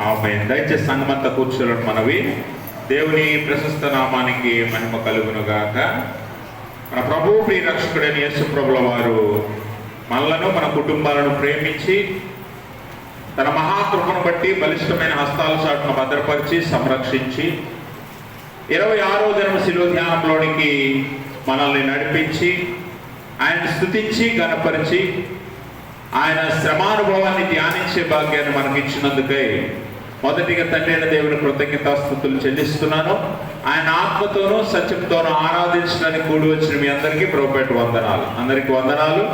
ఆమేన్. దయచేసి సంఘమంతా కూర్చోవడం మనవి. దేవుని ప్రశస్త నామానికి మహిమ కలుగును గాక. మన ప్రభు ప్రియ రక్షకుడైన యేసు ప్రభుల వారు మనలను మన కుటుంబాలను ప్రేమించి తన మహాకృపను బట్టి బలిష్టమైన హస్తాల చాటును భద్రపరిచి సంరక్షించి 26వ దినం శిలువ ధ్యానంలోనికి మనల్ని నడిపించి ఆయన స్తుతించి గణపరిచి ఆయన శ్రమానుభవాన్ని ధ్యానించే భాగ్యాన్ని మనకి ఇచ్చినందుకై మొదటిగా తండ్రి అయిన దేవుని కృతజ్ఞతాస్తుతులు చెల్లిస్తున్నాను. ఆయన ఆత్మతోనూ సత్యంతోనూ ఆరాధించడానికి కూడి వచ్చిన మీ అందరికీ ప్రభుపేట వందనాలు. అందరికీ వందనాలు.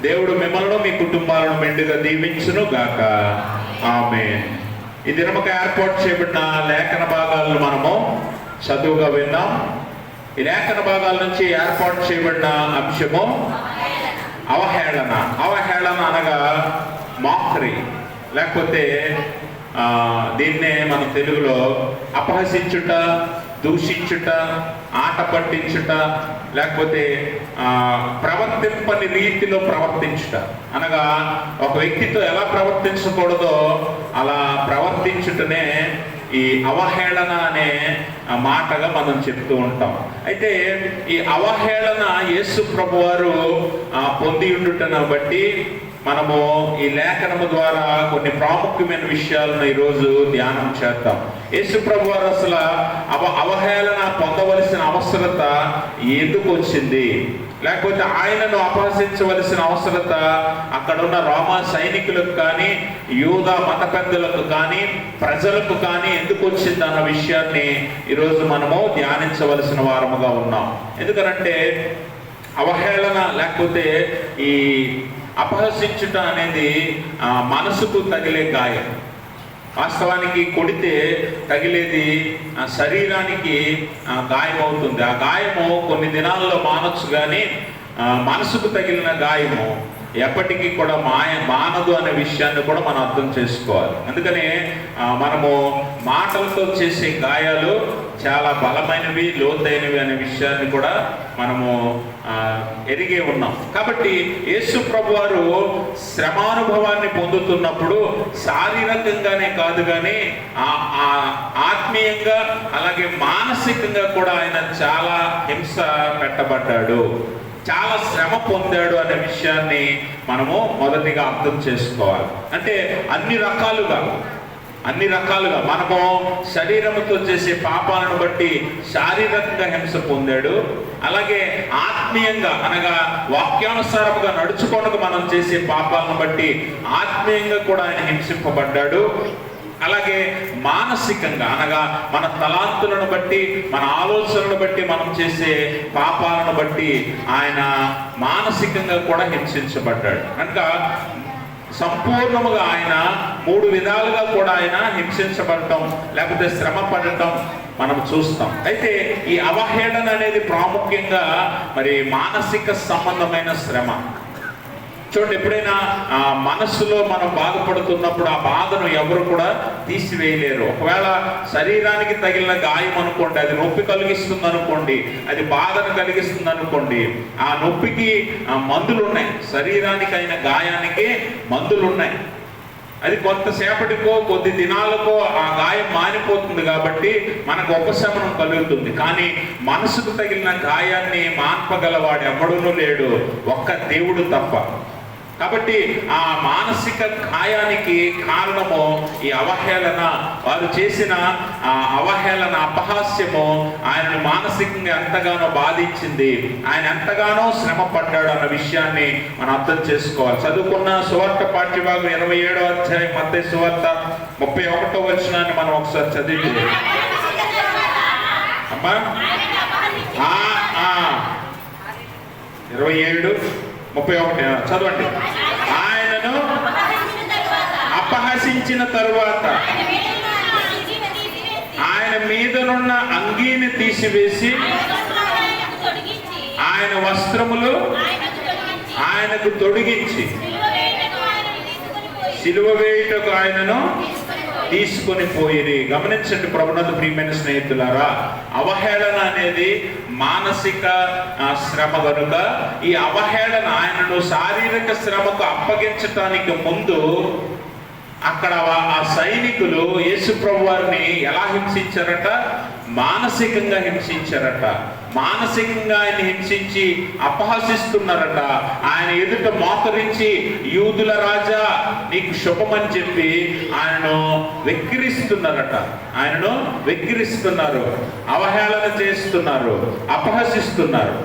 దేవుడు మిమ్మల్ని మీ కుటుంబాలను మెండుగా దీవించును గాక. ఆమేన్. ఈ దినముకు ఏర్పాటు చేయబడిన లేఖన భాగాలను మనము చదువుగా విన్నాం. ఈ లేఖన భాగాల నుంచి ఏర్పాటు చేయబడిన అంశము అవహేళన. అవహేళన అనగా మాక్రీ, లేకపోతే దీన్నే మనం తెలుగులో అపహసించుట, దూషించుట, ఆట పట్టించుట, లేకపోతే ప్రవర్తింపని రీతిలో ప్రవర్తించుట. అనగా ఒక వ్యక్తితో ఎలా ప్రవర్తించకూడదో అలా ప్రవర్తించుటనే ఈ అవహేళన అనే మాటగా మనం చెప్తూ ఉంటాం. అయితే ఈ అవహేళన యేసు ప్రభువారు పొంది ఉండుటను బట్టి మనము ఈ లేఖనము ద్వారా కొన్ని ప్రాముఖ్యమైన విషయాలను ఈరోజు ధ్యానం చేద్దాం. యేసు ప్రభువారు అసలు అవహేళన పొందవలసిన అవసరత ఎందుకు వచ్చింది, లేకపోతే ఆయనను అపహసించవలసిన అవసరత అక్కడున్న రోమా సైనికులకు కానీ యూదా మత పెద్దలకు కానీ ప్రజలకు కానీ ఎందుకు వచ్చింది అన్న విషయాన్ని ఈరోజు మనము ధ్యానించవలసిన వారముగా ఉన్నాం. ఎందుకంటే అవహేళన లేకపోతే ఈ అపహసించుట అనేది మనసుకు తగిలే గాయం. వాస్తవానికి కొడితే తగిలేది శరీరానికి గాయం అవుతుంది. ఆ గాయము కొన్ని దినాల్లో మానొచ్చు, కానీ మనసుకు తగిలిన గాయము ఎప్పటికీ కూడా మానదు అనే విషయాన్ని కూడా మనం అర్థం చేసుకోవాలి. అందుకనే మనము మాటలతో చేసే గాయాలు చాలా బలమైనవి, లోతైనవి అనే విషయాన్ని కూడా మనము ఎరిగే ఉన్నాం. కాబట్టి యేసు ప్రభువారు శ్రమానుభవాన్ని పొందుతున్నప్పుడు శారీరకంగానే కాదు, కానీ ఆత్మీయంగా అలాగే మానసికంగా కూడా ఆయన చాలా హింస పెట్టబడ్డాడు, చాలా శ్రమ పొందాడు అనే విషయాన్ని మనము మొదటిగా అర్థం చేసుకోవాలి. అంటే అన్ని రకాలుగా మనము శరీరంతో చేసే పాపాలను బట్టి శారీరకంగా హింస పొందాడు, అలాగే ఆత్మీయంగా అనగా వాక్యానుసారముగా నడుచుకోవడానికి మనం చేసే పాపాలను బట్టి ఆత్మీయంగా కూడా ఆయన హింసింపబడ్డాడు. అలాగే మానసికంగా అనగా మన తలాంతులను బట్టి మన ఆలోచనలను బట్టి మనం చేసే పాపాలను బట్టి ఆయన మానసికంగా కూడా హింసించబడ్డాడు. కనుక సంపూర్ణముగా ఆయన 3 విధాలుగా కూడా ఆయన హింసించబడటం లేకపోతే శ్రమ పడటం మనం చూస్తాం. అయితే ఈ అవహేళన అనేది ప్రాముఖ్యంగా మరి మానసిక సంబంధమైన శ్రమ. చూడండి, ఎప్పుడైనా మనస్సులో మనం బాధపడుతున్నప్పుడు ఆ బాధను ఎవరు కూడా తీసివేయలేరు. ఒకవేళ శరీరానికి తగిలిన గాయం అనుకోండి, అది నొప్పి కలిగిస్తుంది అనుకోండి, అది బాధను కలిగిస్తుంది అనుకోండి, ఆ నొప్పికి మందులు ఉన్నాయి, శరీరానికి అయిన గాయానికి మందులు ఉన్నాయి. అది కొంతసేపటికో కొద్ది దినాలకో ఆ గాయం మానిపోతుంది కాబట్టి మనకు ఉపశమనం కలుగుతుంది. కానీ మనసుకు తగిలిన గాయాన్ని మాన్పగలవాడు ఎవడూనూ లేడు, ఒక్క దేవుడు తప్ప. కాబట్టి ఆ మానసిక గాయానికి కారణము ఈ అవహేళన. వారు చేసిన అవహేళన, అపహాస్యము ఆయనను మానసికంగా ఎంతగానో బాధించింది, ఆయన ఎంతగానో శ్రమ పడ్డాడు అన్న విషయాన్ని మనం అర్థం చేసుకోవాలి. చదువుకున్న సువార్త పాఠ్యభాగం 27వ అధ్యాయం మత్తయి సువార్త 31వ వచనాన్ని మనం ఒకసారి చదివితే అమ్మా 27:31 చదవండి. ఆయనను అపహసించిన తరువాత ఆయన మీదనున్న అంగీని తీసివేసి ఆయన వస్త్రములు ఆయనకు తొడిగించి సిలువ వేయుటకు ఆయనను తీసుకొని పోయిరి. గమనించండి ప్రభునందు ప్రియమైన స్నేహితులారా, అవహేళన అనేది మానసిక శ్రమ కనుక ఈ అవహేళన ఆయనను శారీరక శ్రమకు అప్పగించటానికి ముందు అక్కడ ఆ సైనికులు యేసు ప్రభు వారిని ఎలా హింసించారట? మానసికంగా హింసించారట. మానసికంగా ఆయన హింసించి అపహసిస్తున్నారట. ఆయన ఎదుట మోకరించి యూదుల రాజా నీకు శుభమని చెప్పి ఆయనను వెక్కిరిస్తున్నారట. ఆయనను వెక్కిరిస్తున్నారు, అవహేళన చేస్తున్నారు, అపహసిస్తున్నారు.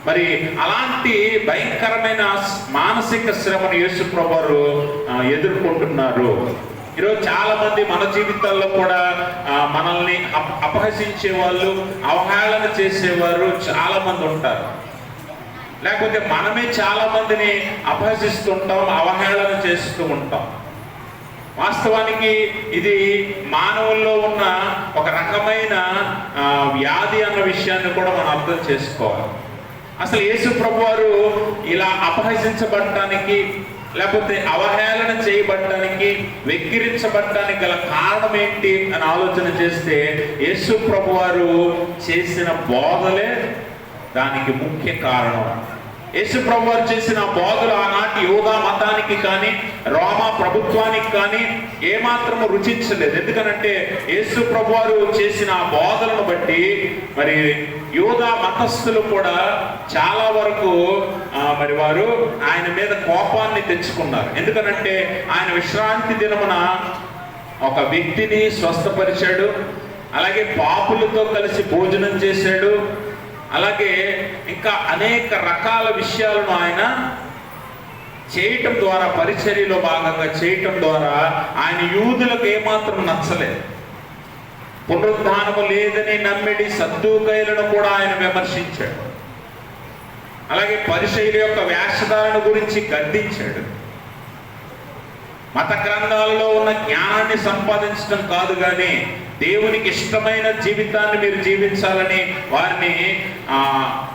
మరి అలాంటి భయంకరమైన మానసిక శ్రమను యేసు ప్రభువారు ఎదుర్కొంటున్నారు. ఈరోజు చాలా మంది మన జీవితాల్లో కూడా మనల్ని అపహసించే వాళ్ళు, అవహేళన చేసేవారు చాలా మంది ఉంటారు. లేకపోతే మనమే చాలా మందిని అపహసిస్తుంటాం, అవహేళన చేస్తూ ఉంటాం. వాస్తవానికి ఇది మానవుల్లో ఉన్న ఒక రకమైన వ్యాధి అన్న విషయాన్ని కూడా మనం అర్థం చేసుకోవాలి. అసలు యేసు ప్రభువారు ఇలా అపహసించబడటానికి, లేకపోతే అవహేళన చేయబడటానికి, వెక్కిరించబడటానికి గల కారణం ఏంటి అని ఆలోచన చేస్తే యేసు ప్రభువారు చేసిన బోధలే దానికి ముఖ్య కారణం. యేసు ప్రభువారు చేసిన బోధలు ఆనాటి యూదా మతానికి కానీ రోమా ప్రభుత్వానికి కానీ ఏమాత్రము రుచించలేదు. ఎందుకనంటే యేసు ప్రభువారు చేసిన ఆ బోధలను బట్టి మరి యూదా మతస్థులు కూడా చాలా వరకు మరి వారు ఆయన మీద కోపాన్ని తెచ్చుకున్నారు. ఎందుకనంటే ఆయన విశ్రాంతి దినమున ఒక వ్యక్తిని స్వస్థపరిచాడు, అలాగే పాపులతో కలిసి భోజనం చేశాడు, అలాగే ఇంకా అనేక రకాల విషయాలను ఆయన చేయటం ద్వారా, పరిచర్యలో భాగంగా చేయటం ద్వారా ఆయన యూదులకు ఏమాత్రం నచ్చలేదు. పునరుద్ధానము లేదని నమ్మిడి సద్దూకైలను కూడా ఆయన విమర్శించాడు. అలాగే పరిసయ్యుల యొక్క వేషధారణ గురించి గద్దించాడు. మత గ్రంథాలలో ఉన్న జ్ఞానాన్ని సంపాదించడం కాదు కానీ దేవునికి ఇష్టమైన జీవితాన్ని మీరు జీవించాలని వారిని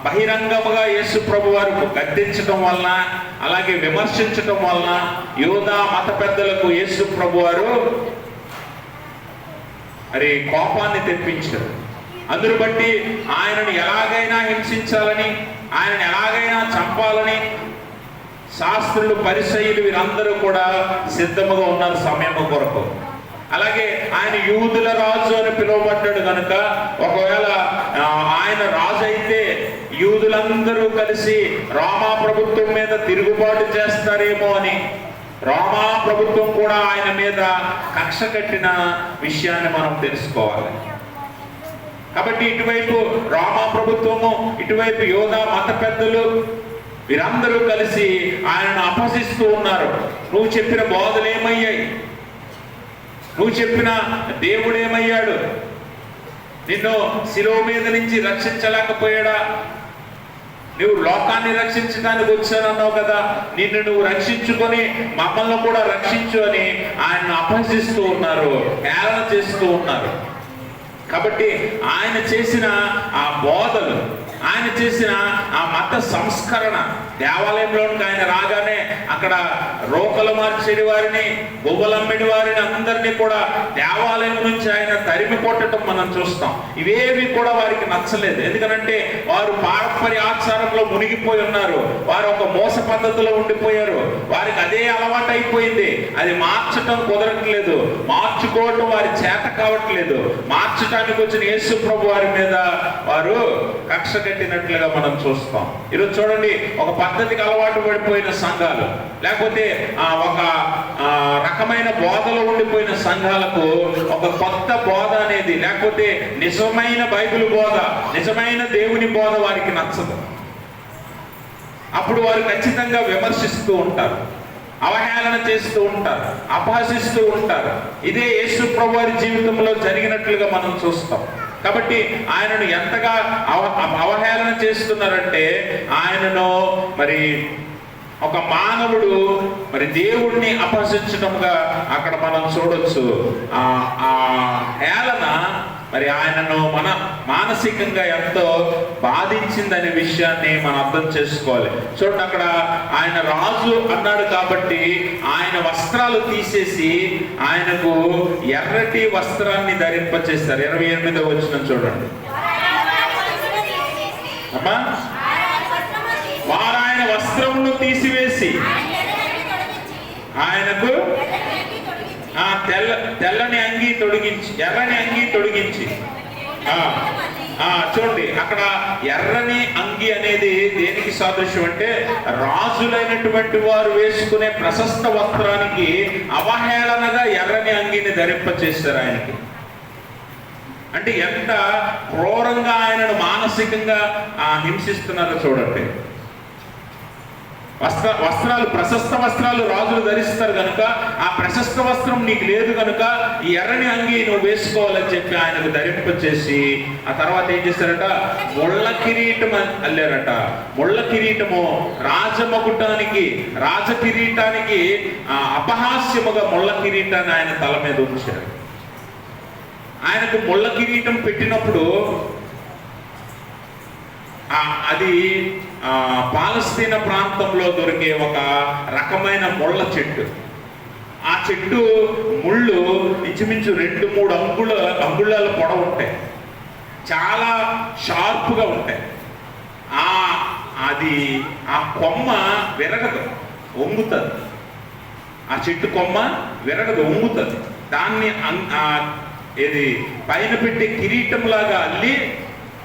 బహిరంగముగా యేసు ప్రభు వారు గద్దించడం వలన, అలాగే విమర్శించడం వలన యూదా మత పెద్దలకు యేసు ప్రభు వారు మరి కోపాన్ని తెప్పించారు. అందును బట్టి ఆయనను ఎలాగైనా హింసించాలని, ఆయనను ఎలాగైనా చంపాలని శాస్త్రులు, పరిసయ్యులు వీరందరూ కూడా సిద్ధముగా ఉన్నారు సమయము కొరకు. అలాగే ఆయన యూదుల రాజు అని పిలువబడ్డాడు కనుక ఒకవేళ ఆయన రాజు అయితే యూదులందరూ కలిసి రోమా ప్రభుత్వం మీద తిరుగుబాటు చేస్తారేమో అని రోమా ప్రభుత్వం కూడా ఆయన మీద కక్ష కట్టిన విషయాన్ని మనం తెలుసుకోవాలి. కాబట్టి ఇటువైపు రోమా ప్రభుత్వము, ఇటువైపు యూదా మత పెద్దలు వీరందరూ కలిసి ఆయనను అపహసిస్తూ ఉన్నారు. నువ్వు చెప్పిన బోధలు ఏమయ్యాయి? నువ్వు చెప్పిన దేవుడు ఏమయ్యాడు? నిన్ను శిలువ మీద నుంచి రక్షించలేకపోయాడా? నువ్వు లోకాన్ని రక్షించడానికి వచ్చానన్నావు కదా, నిన్ను నువ్వు రక్షించుకొని మమ్మల్ని కూడా రక్షించు అని ఆయన్ను అపహసిస్తూ ఉన్నారు, హేళన చేస్తూ ఉన్నారు. కాబట్టి ఆయన చేసిన ఆ బోధలు, ఆయన చేసిన ఆ మత సంస్కరణ, దేవాలయంలోనికి ఆయన రాగానే అక్కడ రోకలు మార్చేడి వారిని, గువ్వలమ్మిడి వారిని అందరినీ కూడా దేవాలయం నుంచి ఆయన తరిమి కొట్టడం మనం చూస్తాం. ఇవేవి కూడా వారికి నచ్చలేదు. ఎందుకంటే వారు పారంపర్య ఆచారంలో మునిగిపోయి ఉన్నారు, వారు ఒక మోస పద్ధతిలో ఉండిపోయారు, వారికి అదే అలవాటు అయిపోయింది. అది మార్చటం కుదరట్లేదు, మార్చుకోవటం వారి చేత కావట్లేదు. మార్చడానికి వచ్చిన యేసు ప్రభు వారి మీద వారు కక్ష కట్టినట్లుగా మనం చూస్తాం. ఈరోజు చూడండి, ఒక పద్ధతికి అలవాటు పడిపోయిన సంఘాలు, లేకపోతే ఒక రకమైన బోధలో ఉండిపోయిన సంఘాలకు ఒక కొత్త బోధ అనేది, లేకపోతే నిజమైన బైబిల్ బోధ, నిజమైన దేవుని బోధ వారికి నచ్చదు. అప్పుడు వారు ఖచ్చితంగా విమర్శిస్తూ ఉంటారు, అవహేళన చేస్తూ ఉంటారు, అపహసిస్తూ ఉంటారు. ఇదే యేసు ప్రభు వారి జీవితంలో జరిగినట్లుగా మనం చూస్తాం. కాబట్టి ఆయనను ఎంతగా అవహేళన చేస్తున్నారంటే, ఆయనను మరి ఒక మానవుడు మరి దేవుడిని అపహసించడంగా అక్కడ మనం చూడొచ్చు. ఆ హేళన మరి ఆయనను మానసికంగా ఎంతో బాధించిందనే విషయాన్ని మనం అర్థం చేసుకోవాలి. చూడండి, అక్కడ ఆయన రాజు అన్నాడు కాబట్టి ఆయన వస్త్రాలు తీసేసి ఆయనకు ఎర్రటి వస్త్రాన్ని ధరింపచేస్తారు. 28వ వచనం చూడండి అమ్మా. వారు ఆయన వస్త్రమును తీసివేసి ఆయనకు తెల్లని అంగి తొడిగించి, ఎర్రని అంగి తొడిగించి. చూడండి, అక్కడ ఎర్రని అంగి అనేది దేనికి సాదృశ్యం అంటే రాజులైనటువంటి వారు వేసుకునే ప్రశస్త వస్త్రానికి అవహేళనగా ఎర్రని అంగిని ధరింపచేశారు ఆయనకి. అంటే ఎంత క్రూరంగా ఆయనను మానసికంగా హింసిస్తున్నారో చూడండి. వస్త్రాలు, ప్రశస్త వస్త్రాలు రాజులు ధరిస్తారు కనుక ఆ ప్రశస్త వస్త్రం నీకు లేదు కనుక ఈ ఎర్రని అంగి నువ్వు వేసుకోవాలని చెప్పి ఆయనకు ధరింపచేసి ఆ తర్వాత ఏం చేశారట, ముళ్ళ కిరీటం అల్లారట. ముళ్ళ కిరీటము రాజ కిరీటానికి అపహాస్యముగా ముళ్ళ కిరీటాన్ని ఆయన తల మీద ఉంచారు. ఆయనకు ముళ్ళ కిరీటం పెట్టినప్పుడు అది పాలస్తీనా ప్రాంతంలో దొరికే ఒక రకమైన ముళ్ళ చెట్టు. ఆ చెట్టు ముళ్ళు ఇంచుమించు 2-3 అంగుళాల పొడవు ఉంటాయి, చాలా షార్ప్గా ఉంటాయి. అది ఆ కొమ్మ విరగదు, వంగుతుంది. ఆ చెట్టు కొమ్మ విరగదు, వంగుతుంది. దాన్ని ఇది పైన పెట్టి కిరీటంలాగా అల్లి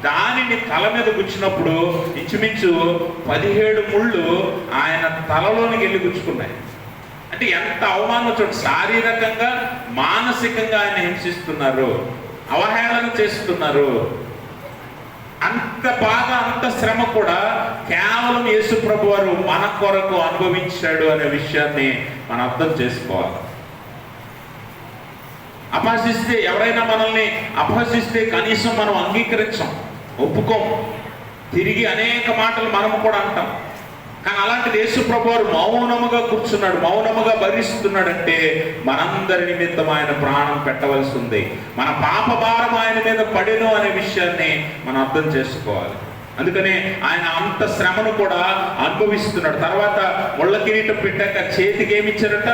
దానిని తల మీద గుచ్చినప్పుడు ఇంచుమించు 17 ముళ్ళు ఆయన తలలోనికి వెళ్ళి గుచ్చుకున్నాయి. అంటే ఎంత అవమానం చూడండి. శారీరకంగా మానసికంగా ఆయన హింసిస్తున్నారు, అవహేళన చేస్తున్నారు. అంత బాధ, అంత శ్రమ కూడా కేవలం యేసు ప్రభు వారు మన కొరకు అనుభవించాడు అనే విషయాన్ని మనం అర్థం చేసుకోవాలి. అపహసిస్తే, ఎవరైనా మనల్ని అపహసిస్తే కనీసం మనం అంగీకరించాం, ఒప్పుకోం. తిరిగి అనేక మాటలు మనము కూడా అంటాం. కానీ అలాంటిది యేసు ప్రభు వారు మౌనముగా కూర్చున్నాడు, మౌనముగా భరిస్తున్నాడంటే మనందరి నిమిత్తం ఆయన ప్రాణం పెట్టవలసి ఉంది. మన పాప భారం ఆయన మీద పడెను అనే విషయాన్ని మనం అర్థం చేసుకోవాలి. అందుకనే ఆయన అంత శ్రమను కూడా అనుభవిస్తున్నాడు. తర్వాత ముళ్ళ కిరీటం పెట్టాక చేతికి ఏమిచ్చారట,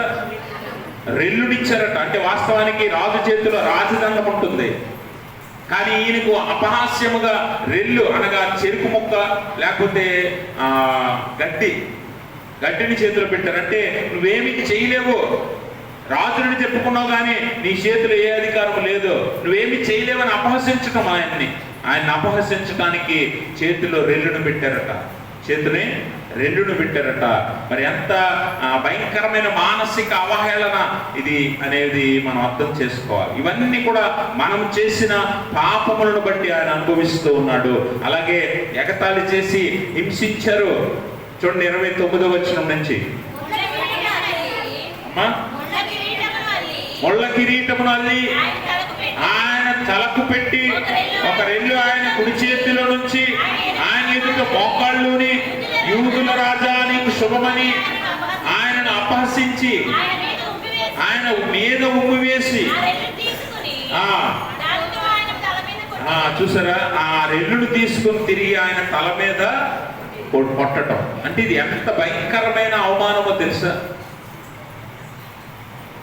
రెల్లునిచ్చారట. అంటే వాస్తవానికి రాజు చేతిలో రాజదండం ఉంటుంది, కానీ ఈయనకు అపహాస్యముగా రెల్లు అనగా చెరుకు ముక్క లేకపోతే గడ్డిని చేతిలో పెట్టారంటే నువ్వేమి చేయలేవు, రాజుని చెప్పుకున్నావు కానీ నీ చేతిలో ఏ అధికారం లేదు, నువ్వేమి చేయలేవని అపహసించటం. ఆయన అపహసించడానికి చేతిలో రెల్లును పెట్టారట, మరి ఎంత భయంకరమైన మానసిక అవహేళన ఇది అనేది మనం అర్థం చేసుకోవాలి. ఇవన్నీ కూడా మనం చేసిన పాపములను బట్టి ఆయన అనుభవిస్తూ ఉన్నాడు. అలాగే ఎగతాళి చేసి హింసించారు. చూడండి 29వ వచనం నుంచి, ముళ్ళ కిరీటమును అల్లి ఆయన తలకు పెట్టి ఒక రెల్లు ఆయన కుడి చేతిలో నుంచి ఆయన ఎదుట మోకాళ్ళుని యూదుల రాజా నీకు శుభమని ఆయనను అపహసించి ఆయన మీద ఉమ్మి వేసి చూసారా, ఆ రెల్లును తీసుకుని తిరిగి ఆయన తల మీద కొట్టడం. అంటే ఇది ఎంత భయంకరమైన అవమానమో తెలుసా.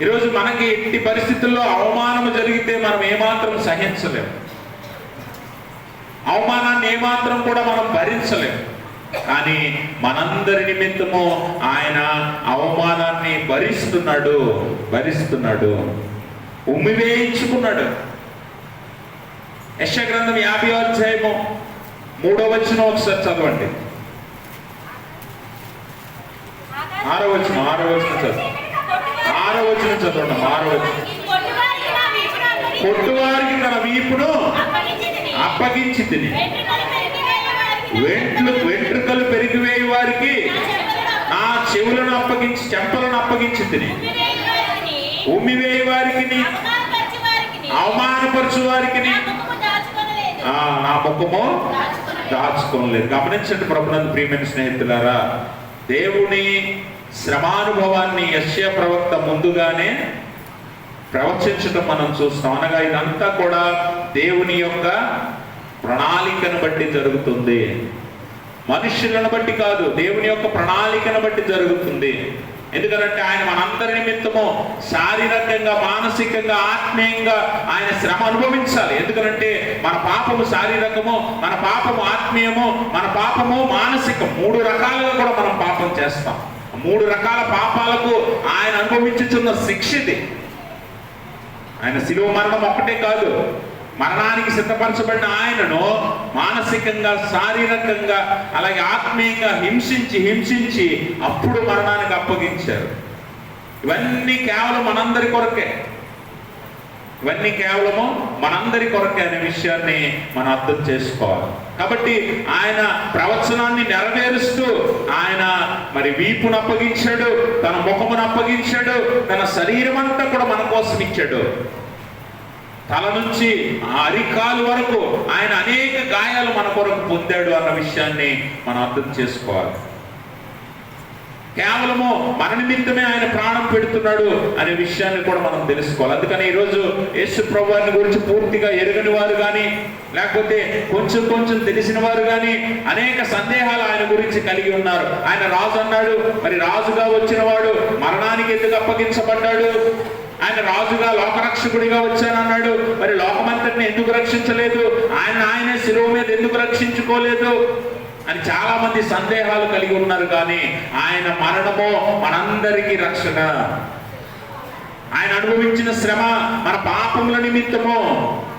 ఈరోజు మనకి ఎట్టి పరిస్థితుల్లో అవమానం జరిగితే మనం ఏమాత్రం సహించలేము, అవమానాన్ని ఏమాత్రం కూడా మనం భరించలేము. కానీ మనందరి నిమిత్తము ఆయన అవమానాన్ని భరిస్తున్నాడు, ఉమ్మివేయించుకున్నాడు. యెషయా గ్రంథం 50వ అధ్యాయము 3వ వచనం ఒకసారి చదవండి. 6వ వచనం చదవండి. 6వ వచనం చదవండి. 6వ వచనం, కొట్టువారికి తన వీపును అప్పగించి తిని వెంట్రుకలు పెరిగివేయి వారికి నా చెవులను అప్పగించి చెంపలను అప్పగించి తిని ఉమ్మివేయి వారికి అవమానపరచు వారికి నా ముఖము దాచుకోలేదు. గమనించండి ప్రభునందు ప్రియమైన స్నేహితులారా, దేవుని శ్రమానుభవాన్ని యెషయా ప్రవక్త ముందుగానే ప్రవచించడం మనం చూస్తాం. అనగా ఇదంతా కూడా దేవుని యొక్క ప్రణాళికను బట్టి జరుగుతుంది, మనుష్యులను బట్టి కాదు, దేవుని యొక్క ప్రణాళికను బట్టి జరుగుతుంది. ఎందుకంటే ఆయన మనందరి నిమిత్తము శారీరకంగా, మానసికంగా, ఆత్మీయంగా ఆయన శ్రమ అనుభవించాలి. ఎందుకంటే మన పాపము శారీరకము, మన పాపము ఆత్మీయము, మన పాపము మానసికం, 3 రకాలుగా కూడా మనం పాపం చేస్తాం. 3 రకాల పాపాలకు ఆయన అనుభవించుచున్న శిక్ష ఇది. ఆయన శిలువ మరణం ఒక్కటే కాదు, మరణానికి సిద్ధపరచబడిన ఆయనను మానసికంగా, శారీరకంగా, అలాగే ఆత్మీయంగా హింసించి అప్పుడు మరణానికి అప్పగించారు. ఇవన్నీ కేవలం మనందరి కొరకే, ఇవన్నీ కేవలము మనందరి కొరకే అనే విషయాన్ని మనం అర్థం చేసుకోవాలి. కాబట్టి ఆయన ప్రవచనాన్ని నెరవేరుస్తూ ఆయన మరి వీపును అప్పగించాడు, తన ముఖమును అప్పగించాడు, తన శరీరం అంతా కూడా మన కోసం ఇచ్చాడు. తల నుంచి అరికాలు వరకు ఆయన అనేక గాయాలు మన కొరకు పొందాడు అన్న విషయాన్ని మనం అర్థం చేసుకోవాలి. కేవలము మన నిమిత్తమే ఆయన ప్రాణం పెడుతున్నాడు అనే విషయాన్ని కూడా మనం తెలుసుకోవాలి. అందుకని ఈరోజు యేసు ప్రభువారిని గురించి పూర్తిగా ఎరుగని వారు కానీ, లేకపోతే కొంచెం తెలిసిన వారు కానీ అనేక సందేహాలు ఆయన గురించి కలిగి ఉన్నారు. ఆయన రాజు అన్నాడు, మరి రాజుగా వచ్చిన వాడు మరణానికి ఎందుకు అప్పగించబడ్డాడు? ఆయన రాజుగా లోకరక్షకుడిగా వచ్చానన్నాడు, మరి లోకమంతటిని ఎందుకు రక్షించలేదు? ఆయనే శిలువ మీద ఎందుకు రక్షించుకోలేదు అని చాలా మంది సందేహాలు కలిగి ఉన్నారు. కానీ ఆయన మరణము మనందరికీ రక్షణ, ఆయన అనుభవించిన శ్రమ మన పాపముల నిమిత్తము,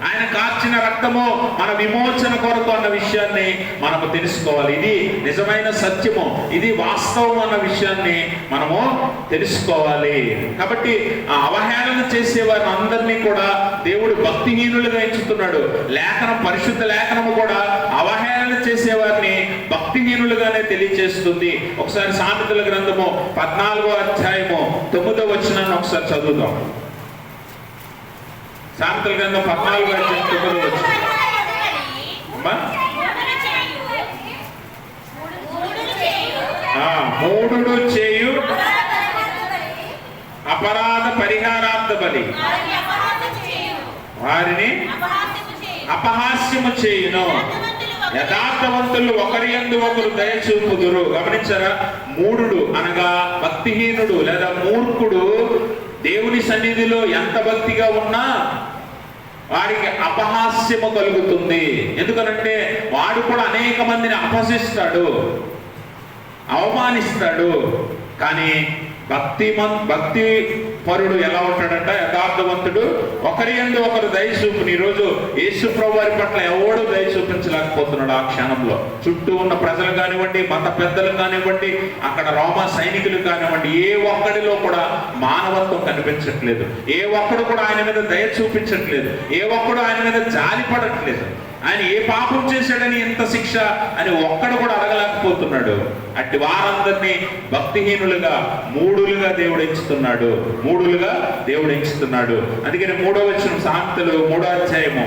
ఆయన కార్చిన రక్తము మన విమోచన కొరకు అన్న విషయాన్ని మనము తెలుసుకోవాలి. ఇది నిజమైన సత్యము, ఇది వాస్తవం అన్న విషయాన్ని మనము తెలుసుకోవాలి. కాబట్టి ఆ అవహేళన చేసే వారిని అందరినీ కూడా దేవుడు భక్తిహీనులుగా ఎంచుతున్నాడు. పరిశుద్ధ లేఖనము కూడా అవహేళన చేసే వారిని భక్తిహీనులుగానే తెలియజేస్తుంది. ఒకసారి సామెతల గ్రంథము 14వ అధ్యాయము 9వ వచనాన్ని ఒకసారి చదువుదాం. సామెతల గ్రంథం 14వ అధ్యాయం 9వ వచనం. మూఢుడు చేయు అపరాధ పరిహారార్థ బలి వారిని అపహాస్యము చేయును, యథార్థవంతులు ఒకరి యందు ఒకరు దయ చూపుదురు. గమనించారా? మూఢుడు అనగా భక్తిహీనుడు లేదా మూర్ఖుడు దేవుని సన్నిధిలో ఎంత భక్తిగా ఉన్నా వాడికి అపహాస్యము కలుగుతుంది. ఎందుకనంటే వాడు కూడా అనేక మందిని అపహసిస్తాడు, అవమానిస్తాడు. కానీ భక్తి పరుడు ఎలా ఉంటాడంట? యథార్థవంతుడు ఒకరి యందు ఒకరు దయ చూపుని. ఈరోజు యేసు ప్రభు వారి పట్ల ఎవడు దయ చూపించలేకపోతున్నాడు. ఆ క్షణంలో చుట్టూ ఉన్న ప్రజలు కానివ్వండి, మత పెద్దలు కానివ్వండి, అక్కడ రోమా సైనికులు కానివ్వండి, ఏ ఒక్కడిలో కూడా మానవత్వం కనిపించట్లేదు. ఏ ఒక్కడు కూడా ఆయన మీద దయ చూపించట్లేదు. ఏ ఒక్కడు ఆయన మీద జాలి పడట్లేదు. ఆయన ఏ పాపం చేశాడని ఎంత శిక్ష అని ఒక్కడు కూడా అడగలేకపోతున్నాడు. అట్టి వారందరినీ భక్తిహీనులుగా, మూఢులుగా దేవుడు ఎంచుతున్నాడు. అందుకని 3వ వచనం, సామెతలు 3వ అధ్యాయము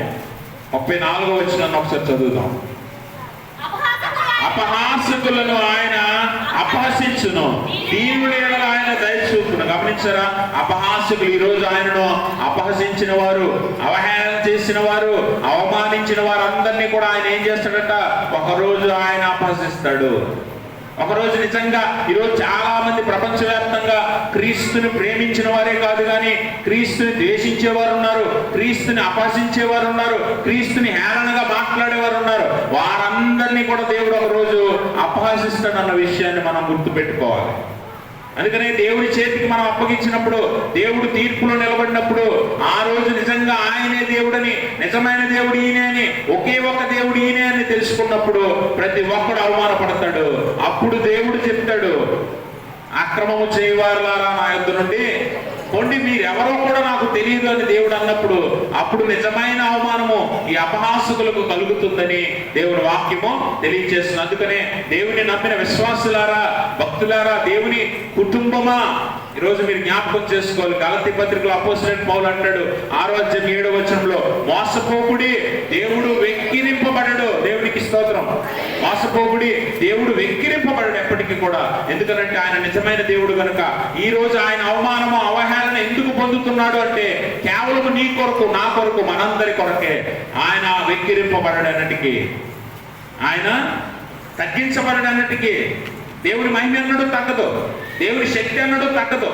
34వ వచనాన్ని ఒకసారి చదువుదాం. అపహాసకులను ఆయన అపహసించును, దీనుల ఎడల ఆయన దయ చూపును. గమనించారా? అపహాసకులు ఈరోజు ఆయనను అపహసించిన వారు, అవహేళన చేసిన వారు, అవమానించిన వారు అందరినీ కూడా ఆయన ఏం చేస్తాడట? ఒకరోజు ఆయన అపహసిస్తాడు. ఒకరోజు నిజంగా ఈరోజు చాలా మంది ప్రపంచవ్యాప్తంగా క్రీస్తుని ప్రేమించిన వారే కాదు, కానీ క్రీస్తుని ద్వేషించేవారు ఉన్నారు, క్రీస్తుని అపహసించేవారు ఉన్నారు, క్రీస్తుని హేళనగా మాట్లాడేవారు ఉన్నారు. వారందరినీ కూడా దేవుడు ఒకరోజు అపహసిస్తాడన్న విషయాన్ని మనం గుర్తుపెట్టుకోవాలి. అందుకనే దేవుడి చేతికి మనం అప్పగించినప్పుడు, దేవుడు తీర్పులో నిలబడినప్పుడు, ఆ రోజు నిజంగా ఆయనే దేవుడని, నిజమైన దేవుడు ఈయనే అని, ఒకే ఒక్క దేవుడు ఈయనే అని తెలుసుకున్నప్పుడు ప్రతి ఒక్కడు అవమానపడతాడు. అప్పుడు దేవుడు చెప్తాడు, అక్రమము చేయవారులారా నా యొద్ద నుండి పొండి, మీరెవరో కూడా నాకు తెలియదు అని దేవుడు అన్నప్పుడు అప్పుడు నిజమైన అవమానము ఈ అపహాసకులకు కలుగుతుందని దేవుని వాక్యము తెలియజేస్తుంది. అందుకనే దేవుని నమ్మిన విశ్వాసులారా, భక్తులారా, దేవుని కుటుంబమా, ఈరోజు మీరు జ్ఞాపకం చేసుకోవాలి. గలతీ పత్రికలో అపోస్తలుడైన పౌలు అంటాడు 6వ అధ్యాయం 7వ వచనంలో, మోసపోకుడి, దేవుడు వెక్కిరింపబడడు. దేవునికి స్తోత్రం. మోసపోకుడి, దేవుడు వెక్కిరింపబడడు ఎప్పటికీ కూడా. ఎందుకంటే ఆయన నిజమైన దేవుడు కనుక. ఈ రోజు ఆయన అవమానము, అవహేళన ఎందుకు పొందుతున్నాడు అంటే కేవలం నీ కొరకు, నా కొరకు, మనందరి కొరకే. ఆయన వెక్కిరింపబడనటికి, ఆయన తగ్గించబడనటికి. దేవుని మహిమ అన్నాడు తగ్గదు, దేవుని శక్తి అన్నాడు తగ్గదు.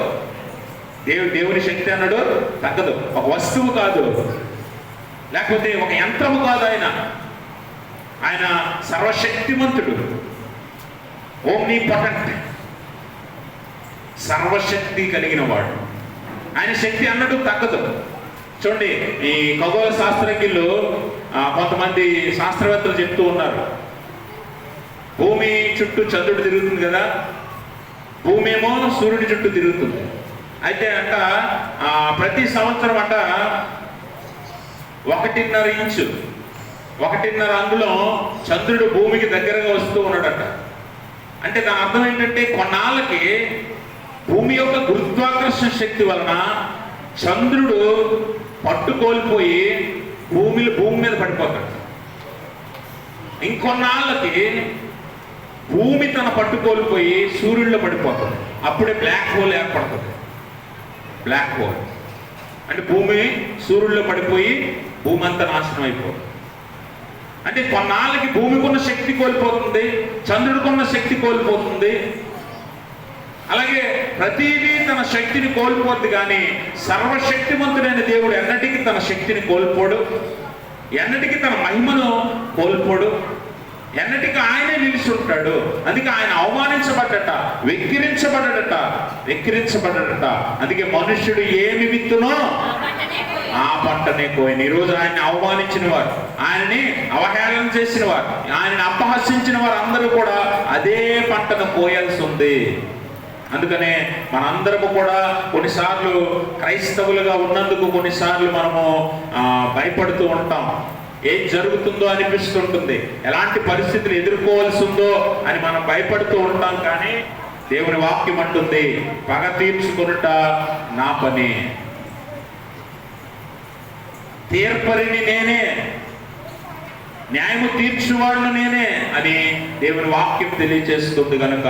దేవుని శక్తి అన్నాడు తగ్గదు. ఒక వస్తువు కాదు, లేకపోతే ఒక యంత్రము కాదు. ఆయన సర్వశక్తిమంతుడు, ఓమ్నిపోటెంట్, సర్వశక్తి కలిగిన వాడు. ఆయన శక్తి అన్నడు తగ్గదు. చూడండి, ఈ ఖగోళ శాస్త్రజ్ఞులు కొంతమంది శాస్త్రవేత్తలు చెప్తూ ఉన్నారు, భూమి చుట్టూ చంద్రుడు తిరుగుతుంది కదా, భూమి ఏమో సూర్యుడి చుట్టూ తిరుగుతుంది. అయితే అంట ప్రతి సంవత్సరం అంట 1.5 ఇంచు 1.5 అంగుళం చంద్రుడు భూమికి దగ్గరగా వస్తూ ఉన్నాడట. అంటే దాని అర్థం ఏంటంటే కొన్నాళ్ళకి భూమి యొక్క గురుత్వాకర్షణ శక్తి వలన చంద్రుడు పట్టు కోల్పోయి భూమి మీద పడిపోతాడు. ఇంకొన్నాళ్ళకి భూమి తన పట్టు కోల్పోయి సూర్యుడిలో పడిపోతుంది. అప్పుడే బ్లాక్ హోల్ ఏర్పడుతుంది. బ్లాక్ హోల్ అంటే భూమి సూర్యుడిలో పడిపోయి భూమి అంతా నాశనం అయిపోతుంది. అంటే కొన్నాళ్ళకి భూమికున్న శక్తి కోల్పోతుంది, చంద్రుడికున్న శక్తి కోల్పోతుంది. అలాగే ప్రతిదీ తన శక్తిని కోల్పోద్ది, కానీ సర్వశక్తిమంతుడైన దేవుడు ఎన్నటికీ తన శక్తిని కోల్పోడు, ఎన్నటికీ తన మహిమను కోల్పోడు, ఎన్నటికీ ఆయనే నిలిచి ఉంటాడు. అందుకే ఆయన అవమానించబడ్డట, వెక్కిరించబడ్డట. అందుకే మనుష్యుడు ఏమి విత్తునో ఆ పంటనే కోయని. ఈరోజు ఆయన్ని అవమానించిన వారు, ఆయనని అవహేళన చేసిన వారు, ఆయనని అపహసించిన వారు అందరూ కూడా అదే పంటను కోయాల్సి ఉంది. అందుకనే మనందరము కూడా కొన్నిసార్లు క్రైస్తవులుగా ఉన్నందుకు కొన్నిసార్లు మనము భయపడుతూ ఉంటాం. ఏం జరుగుతుందో అనిపిస్తుంటుంది, ఎలాంటి పరిస్థితులు ఎదుర్కోవాల్సి ఉందో అని మనం భయపడుతూ ఉంటాం. కానీ దేవుని వాక్యం అంటుంది, పగ తీర్చుకొనుట నా పని, తీర్పరిని నేనే, న్యాయము తీర్చువాడును నేనే అని దేవుని వాక్యం తెలియజేస్తుంది. కనుక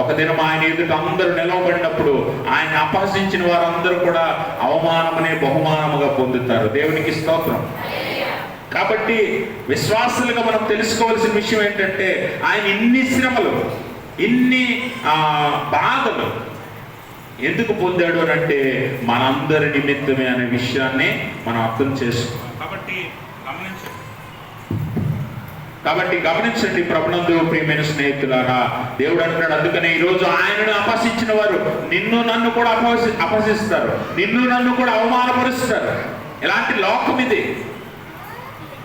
ఒక దినం ఆయన ఎదుట అందరూ నిలవబడినప్పుడు ఆయన అపహసించిన వారందరూ కూడా అవమానమనే బహుమానముగా పొందుతారు. దేవునికి స్తోత్రం. కాబట్టి విశ్వాసులుగా మనం తెలుసుకోవాల్సిన విషయం ఏంటంటే, ఆయన ఇన్ని శ్రమలు, ఇన్ని బాధలు ఎందుకు పొందాడు అని అంటే మనందరి నిమిత్తమే అనే విషయాన్ని మనం అర్థం చేసుకోవాలి. కాబట్టి గమనించండి ప్రభునందు ప్రియమైన స్నేహితులారా, దేవుడు అంటున్నాడు, అందుకనే ఈరోజు ఆయనను అపహసించిన వారు నిన్ను నన్ను కూడా అపహసిస్తారు, నిన్ను నన్ను కూడా అవమానపరుస్తారు. ఇలాంటి లోకం ఇది.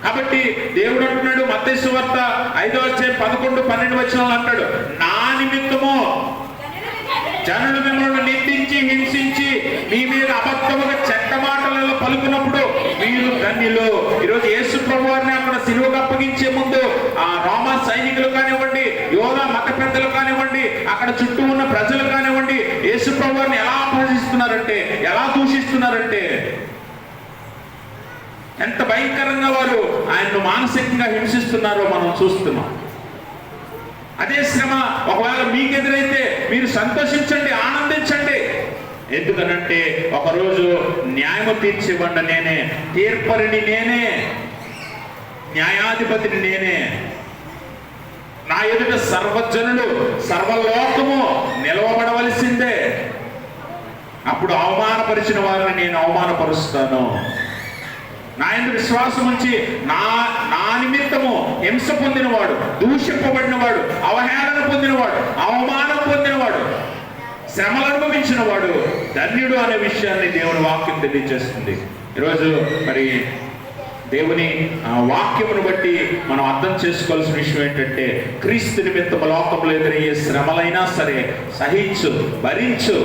కాబట్టి దేవుడు అంటున్నాడు మత్తయి సువార్త 5వ అధ్యాయం 11-12 వచనాలు అంటాడు, నా నిమిత్తము జనులు మిమ్మల్ని నిందించి హింసించి మీ మీద అబద్ధముగా చెడ్డ మాటలలో పలుకున్నప్పుడు మీరు ధన్యులు. ఈరోజు యేసు ప్రభువారిని అక్కడ సిలువకు అప్పగించే ముందు ఆ రోమా సైనికులు కానివ్వండి, యోధా మత పెద్దలు కానివ్వండి, అక్కడ చుట్టూ ఉన్న ప్రజలు కానివ్వండి, యేసు ప్రభువారిని ఎలా అపహసిస్తున్నారంటే, ఎలా దూషిస్తున్నారంటే, ఎంత భయంకరంగా వారు ఆయన్ను మానసికంగా హింసిస్తున్నారో మనం చూస్తున్నాం. అదే శ్రమ ఒకవేళ మీకు ఎదురైతే మీరు సంతోషించండి, ఆనందించండి. ఎందుకనంటే ఒకరోజు న్యాయము తీర్చివ్వండి నేనే, తీర్పరిని నేనే, న్యాయాధిపతిని నేనే. నా ఎదుట సర్వజనులు సర్వలోకము నిలవబడవలసిందే. అప్పుడు అవమానపరిచిన వారిని నేను అవమానపరుస్తాను. నా యందు విశ్వాసం ఉంచి నా నిమిత్తము హింస పొందినవాడు, దూషింపబడినవాడు, అవహేళన పొందినవాడు, అవమానం పొందినవాడు, శ్రమలు అనుభవించిన వాడు ధన్యుడు అనే విషయాన్ని దేవుని వాక్యం తెలియజేస్తుంది. ఈరోజు మరి దేవుని వాక్యమును బట్టి మనం అర్థం చేసుకోవాల్సిన విషయం ఏంటంటే, క్రీస్తు నిమిత్తము లోకంలో ఎదురయ్యే శ్రమలైనా సరే సహించు, భరించు,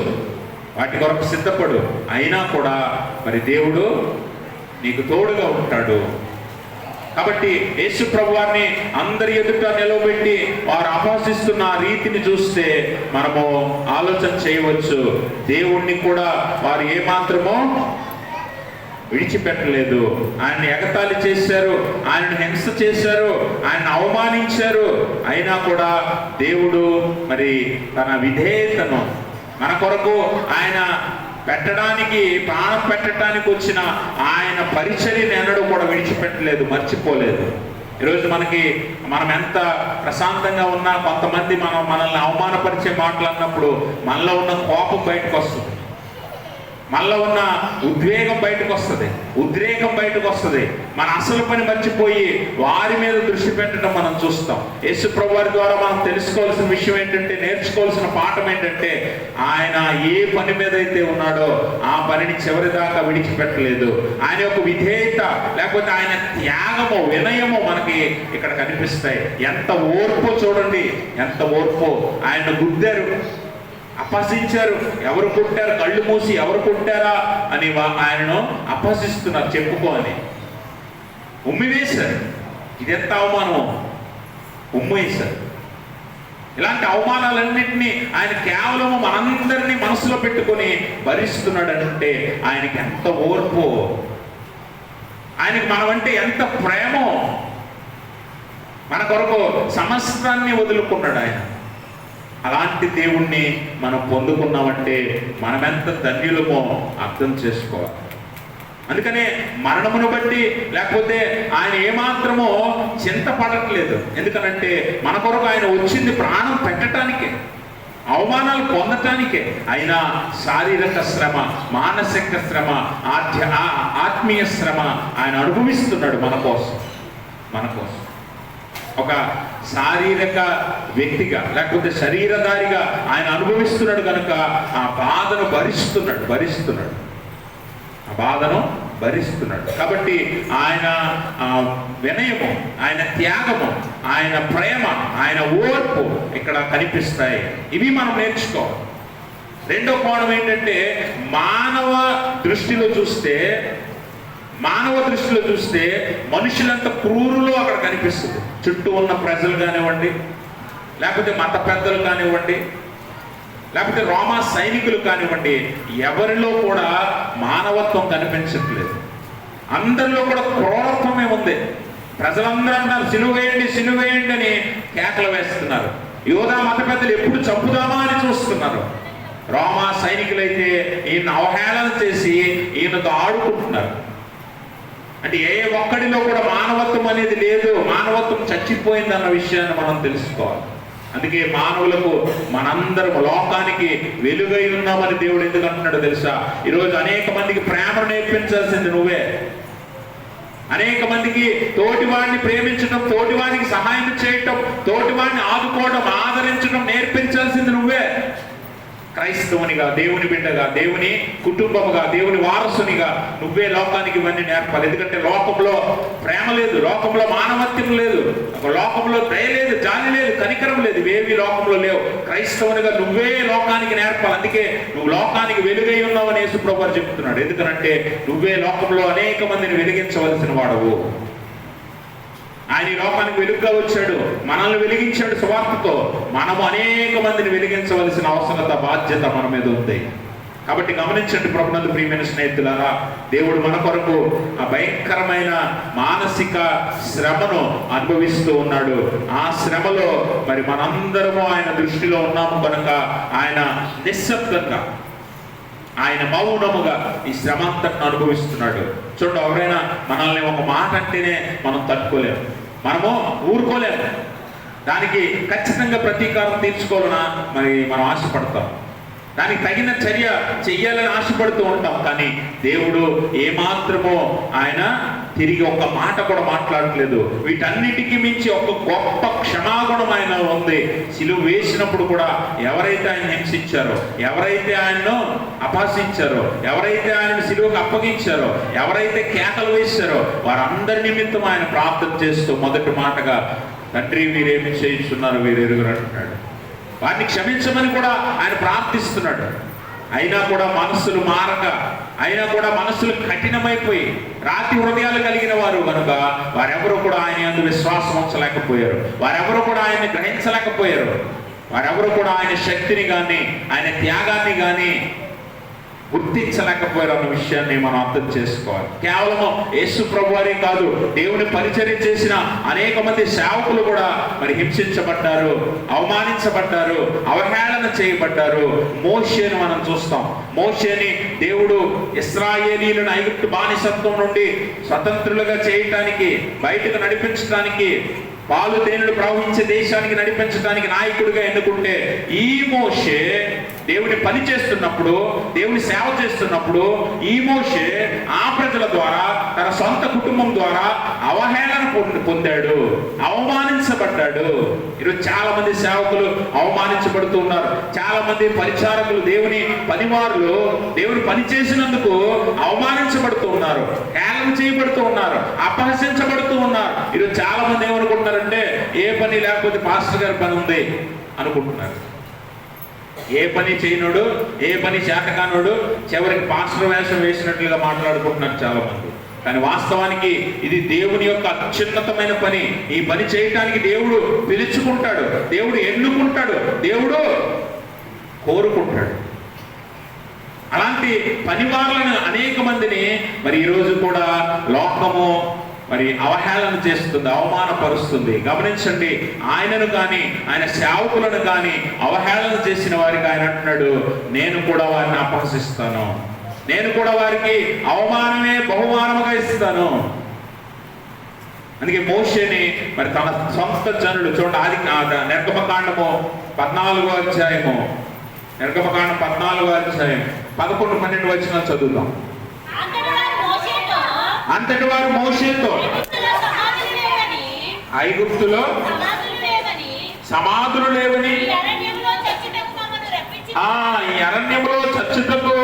వాటి కొరకు సిద్ధపడు. అయినా కూడా మరి దేవుడు నీకు తోడుగా ఉంటాడు. కాబట్టి యేసు ప్రభువారిని అందరి ఎదుట నిలవబెట్టి వారు అపహసిస్తున్న ఆ రీతిని చూస్తే మనము ఆలోచన చేయవచ్చు, దేవుణ్ణి కూడా వారు ఏమాత్రమో విడిచిపెట్టలేదు. ఆయన్ని ఎగతాళి చేశారు, ఆయనను హింస చేశారు, ఆయన అవమానించారు. అయినా కూడా దేవుడు మరి తన విధేయతను మన కొరకు ఆయన పెట్టడానికి, ప్రాణం పెట్టడానికి వచ్చిన ఆయన పరిచర్యను ఎన్నడూ కూడా విడిచిపెట్టలేదు, మర్చిపోలేదు. ఈరోజు మనం ఎంత ప్రశాంతంగా ఉన్నా కొంతమంది మనల్ని అవమానపరిచే మాటలు అన్నప్పుడు మనలో ఉన్న కోపం బయటకు వస్తుంది, మనలో ఉన్న ఉద్వేగం బయటకు వస్తుంది, ఉద్రేకం బయటకు వస్తుంది. మన అసలు పని మర్చిపోయి వారి మీద దృష్టి పెట్టడం మనం చూస్తాం. యేసు ప్రభు వారి ద్వారా మనం తెలుసుకోవాల్సిన విషయం ఏంటంటే, నేర్చుకోవాల్సిన పాఠం ఏంటంటే, ఆయన ఏ పని మీద అయితే ఉన్నాడో ఆ పనిని చివరి దాకా విడిచిపెట్టలేదు. ఆయన యొక్క విధేయత లేకపోతే ఆయన త్యాగము, వినయము మనకి ఇక్కడ కనిపిస్తాయి. ఎంత ఓర్పు చూడండి, ఎంత ఓర్పు. ఆయన గుద్దారు, అపహసించారు, ఎవరు కొట్టారు, కళ్ళు మూసి ఎవరు కొట్టారా అని ఆయనను అపహసిస్తున్నారు, చెప్పుకో అని ఉమ్మి వేశారు. ఇదెంత అవమానమో, ఉమ్మి వేశారు. ఇలాంటి అవమానాలన్నింటినీ ఆయన కేవలము మనందరినీ మనసులో పెట్టుకొని భరిస్తున్నాడు అంటే ఆయనకి ఎంత ఓర్పు, ఆయనకి మనమంటే ఎంత ప్రేమో. మన కొరకు సమస్తాన్ని వదులుకున్నాడు ఆయన. అలాంటి దేవుణ్ణి మనం పొందుకున్నామంటే మనమెంత ధన్యులమో అర్థం చేసుకోవాలి. అందుకనే మరణమును బట్టి లేకపోతే ఆయన ఏమాత్రమో చింతపడట్లేదు. ఎందుకనంటే మన కొరకు ఆయన వచ్చింది ప్రాణం పెట్టడానికే, అవమానాలు పొందటానికే. అయినా శారీరక శ్రమ, మానసిక శ్రమ, ఆత్మీయ శ్రమ ఆయన అనుభవిస్తున్నాడు మన కోసం. ఒక శారీరక వ్యక్తిగా లేకపోతే శరీరధారిగా ఆయన అనుభవిస్తున్నాడు కనుక ఆ బాధను భరిస్తున్నాడు. కాబట్టి ఆయన వినయము, ఆయన త్యాగము, ఆయన ప్రేమ, ఆయన ఓర్పు ఇక్కడ కనిపిస్తాయి. ఇవి మనం నేర్చుకోవాలి. రెండో కోణం ఏంటంటే, మానవ దృష్టిలో చూస్తే మనుషులంత క్రూరులో అక్కడ కనిపిస్తుంది. చుట్టూ ఉన్న ప్రజలు కానివ్వండి, లేకపోతే మత పెద్దలు కానివ్వండి, లేకపోతే రోమా సైనికులు కానివ్వండి, ఎవరిలో కూడా మానవత్వం కనిపించట్లేదు. అందరిలో కూడా క్రూరత్వమే ఉంది. ప్రజలందరూ అంటారు సిలువేయండి అని కేకలు వేస్తున్నారు. యోధా మత పెద్దలు ఎప్పుడు చంపుదామా అని చూస్తున్నారు. రోమా సైనికులైతే ఈయన అవహేళన చేసి ఈయనతో ఆడుకుంటున్నారు. అంటే ఏ ఒక్కడిలో కూడా మానవత్వం అనేది లేదు, మానవత్వం చచ్చిపోయింది అన్న విషయాన్ని మనం తెలుసుకోవాలి. అందుకే మానవులకు మనందరం లోకానికి వెలుగై ఉన్నామని దేవుడు ఎందుకు అంటున్నాడో తెలుసా? ఈరోజు అనేక మందికి ప్రేమను నేర్పించాల్సింది నువ్వే. అనేక మందికి తోటివాడిని ప్రేమించడం, తోటివాడికి సహాయం చేయటం, తోటివాడిని ఆదుకోవడం, ఆదరించడం నేర్పించాల్సింది నువ్వే. క్రైస్తవునిగా, దేవుని బిడ్డగా, దేవుని కుటుంబముగా, దేవుని వారసునిగా నువ్వే లోకానికి ఇవన్నీ నేర్పాలి. ఎందుకంటే లోకంలో ప్రేమ లేదు, లోకంలో మానవత్వం లేదు, లోకంలో దయ లేదు, జాలి లేదు, కనికరం లేదు, ఇవేవి లోకంలో లేవు. క్రైస్తవునిగా నువ్వే లోకానికి నేర్పాలి. అందుకే నువ్వు లోకానికి వెలుగై ఉన్నావని యేసు ప్రభువు చెప్తున్నాడు. ఎందుకనంటే నువ్వే లోకంలో అనేక మందిని వెలిగించవలసిన వాడవు. ఆయన ఈ లోకానికి వెలుగుగా వచ్చాడు, మనల్ని వెలిగించాడు సువార్తతో. మనము అనేక మందిని వెలిగించవలసిన అవసరత, బాధ్యత మన మీద ఉంది. కాబట్టి గమనించండి ప్రభునందు ప్రియమైన స్నేహితులారా, దేవుడు మన కొరకు ఆ భయంకరమైన మానసిక శ్రమను అనుభవిస్తూ ఉన్నాడు. ఆ శ్రమలో మరి మనందరము ఆయన దృష్టిలో ఉన్నాము కనుక ఆయన నిశ్శబ్దంగా, ఆయన మౌనముగా ఈ శ్రమ అంతటిని అనుభవిస్తున్నాడు. చూడండి, ఎవరైనా మనల్ని ఒక మాట అంటేనే మనం తట్టుకోలేము, మనము ఊరుకోలేము. దానికి ఖచ్చితంగా ప్రతీకారం తీర్చుకోవాలన్నా మరి మనం ఆశపడతాం, దానికి తగిన చర్య చెయ్యాలని ఆశపడుతూ ఉంటాం. కానీ దేవుడు ఏమాత్రమో ఆయన తిరిగి ఒక్క మాట కూడా మాట్లాడట్లేదు. వీటన్నిటికీ మించి ఒక గొప్ప క్షమాగుణం ఆయన ఉంది. సిలువ వేసినప్పుడు కూడా ఎవరైతే ఆయన హింసించారో, ఎవరైతే ఆయన్ను అపహసించారో, ఎవరైతే ఆయనను సిలువకు అప్పగించారో, ఎవరైతే కేకలు వేశారో వారందరి నిమిత్తం ఆయన ప్రార్థన చేస్తూ మొదటి మాటగా, తండ్రి వీరేమి చేయిస్తున్నారు వీరెరుగురు అంటున్నాడు. వారిని క్షమించమని కూడా ఆయన ప్రార్థిస్తున్నాడు. అయినా కూడా మనస్సులు మారక, అయినా కూడా మనస్సులు కఠినమైపోయి రాతి హృదయాలు కలిగిన వారు కనుక వారెవరూ కూడా ఆయన యందు విశ్వాసం ఉంచలేకపోయారు. వారెవరూ కూడా ఆయన్ని గ్రహించలేకపోయారు. వారెవరూ కూడా ఆయన శక్తిని కానీ ఆయన త్యాగాన్ని కానీ గుర్తించలేకపోయారు అన్న విషయాన్ని మనం అర్థం చేసుకోవాలి. కేవలం యేసు ప్రభువారే కాదు, దేవుని పరిచర్య చేసిన అనేక మంది సేవకులు కూడా మరి హింసించబడ్డారు, అవమానించబడ్డారు, అవహేళన చేయబడ్డారు. మోషేను మనం చూస్తాం. మోషేని దేవుడు ఇశ్రాయేలీయులను ఐగుప్తు బానిసత్వం నుండి స్వతంత్రులుగా చేయటానికి, బయటకు నడిపించడానికి పాలు తేనెలు ప్రవహించే దేశానికి నడిపించడానికి నాయకుడిగా ఎన్నుకుంటే ఈ మోషే దేవుని పని చేస్తున్నప్పుడు, దేవుని సేవ చేస్తున్నప్పుడు ఈ మోషే ఆ ప్రజల ద్వారా, తన సొంత కుటుంబం ద్వారా అవహేళన పొందాడు, అవమానించబడ్డాడు. ఈరోజు చాలా మంది సేవకులు అవమానించబడుతూ ఉన్నారు. చాలా మంది పరిచారకులు, దేవుని పనివారులు దేవుని పని చేసినందుకు అవమానించబడుతూ ఉన్నారు, హేళన చేయబడుతూ ఉన్నారు, అపహసించబడుతూ ఉన్నారు. ఈరోజు చాలా మంది ఏమనుకుంటున్నారంటే ఏ పని లేకపోతే పాస్టర్ గారి పని ఉంది అనుకుంటున్నారు. ఏ పని చేయనోడు, ఏ పని చేతకానోడు చివరికి పాస్టర్ వేషం వేసినట్లుగా మాట్లాడుకుంటున్నారు చాలా మంది. కానీ వాస్తవానికి ఇది దేవుని యొక్క అత్యున్నతమైన పని. ఈ పని చేయటానికి దేవుడు పిలుచుకుంటాడు, దేవుడు ఎన్నుకుంటాడు, దేవుడు కోరుకుంటాడు. అలాంటి పనివారులను అనేక మందిని మరి ఈరోజు కూడా లోకము మరి అవహేళన చేస్తుంది, అవమానపరుస్తుంది. గమనించండి, ఆయనను కానీ ఆయన సేవకులను కానీ అవహేళన చేసిన వారికి ఆయన అంటున్నాడు, నేను కూడా వారిని అపహసిస్తాను, నేను కూడా వారికి అవమానమే బహుమానముగా ఇస్తాను. అందుకే మోషేని మరి తన సొంత జనులు చూడండి, ఆది నిర్గమకాండము 14వ అధ్యాయము, నిర్గమకాండం 14వ అధ్యాయం 11-12 వచనాలు చదువుదాం. అంతటి వారు మోషేతో ఐగుప్తులో సమాధులు లేవని, ఈ అరణ్యంలో చచ్చుటకు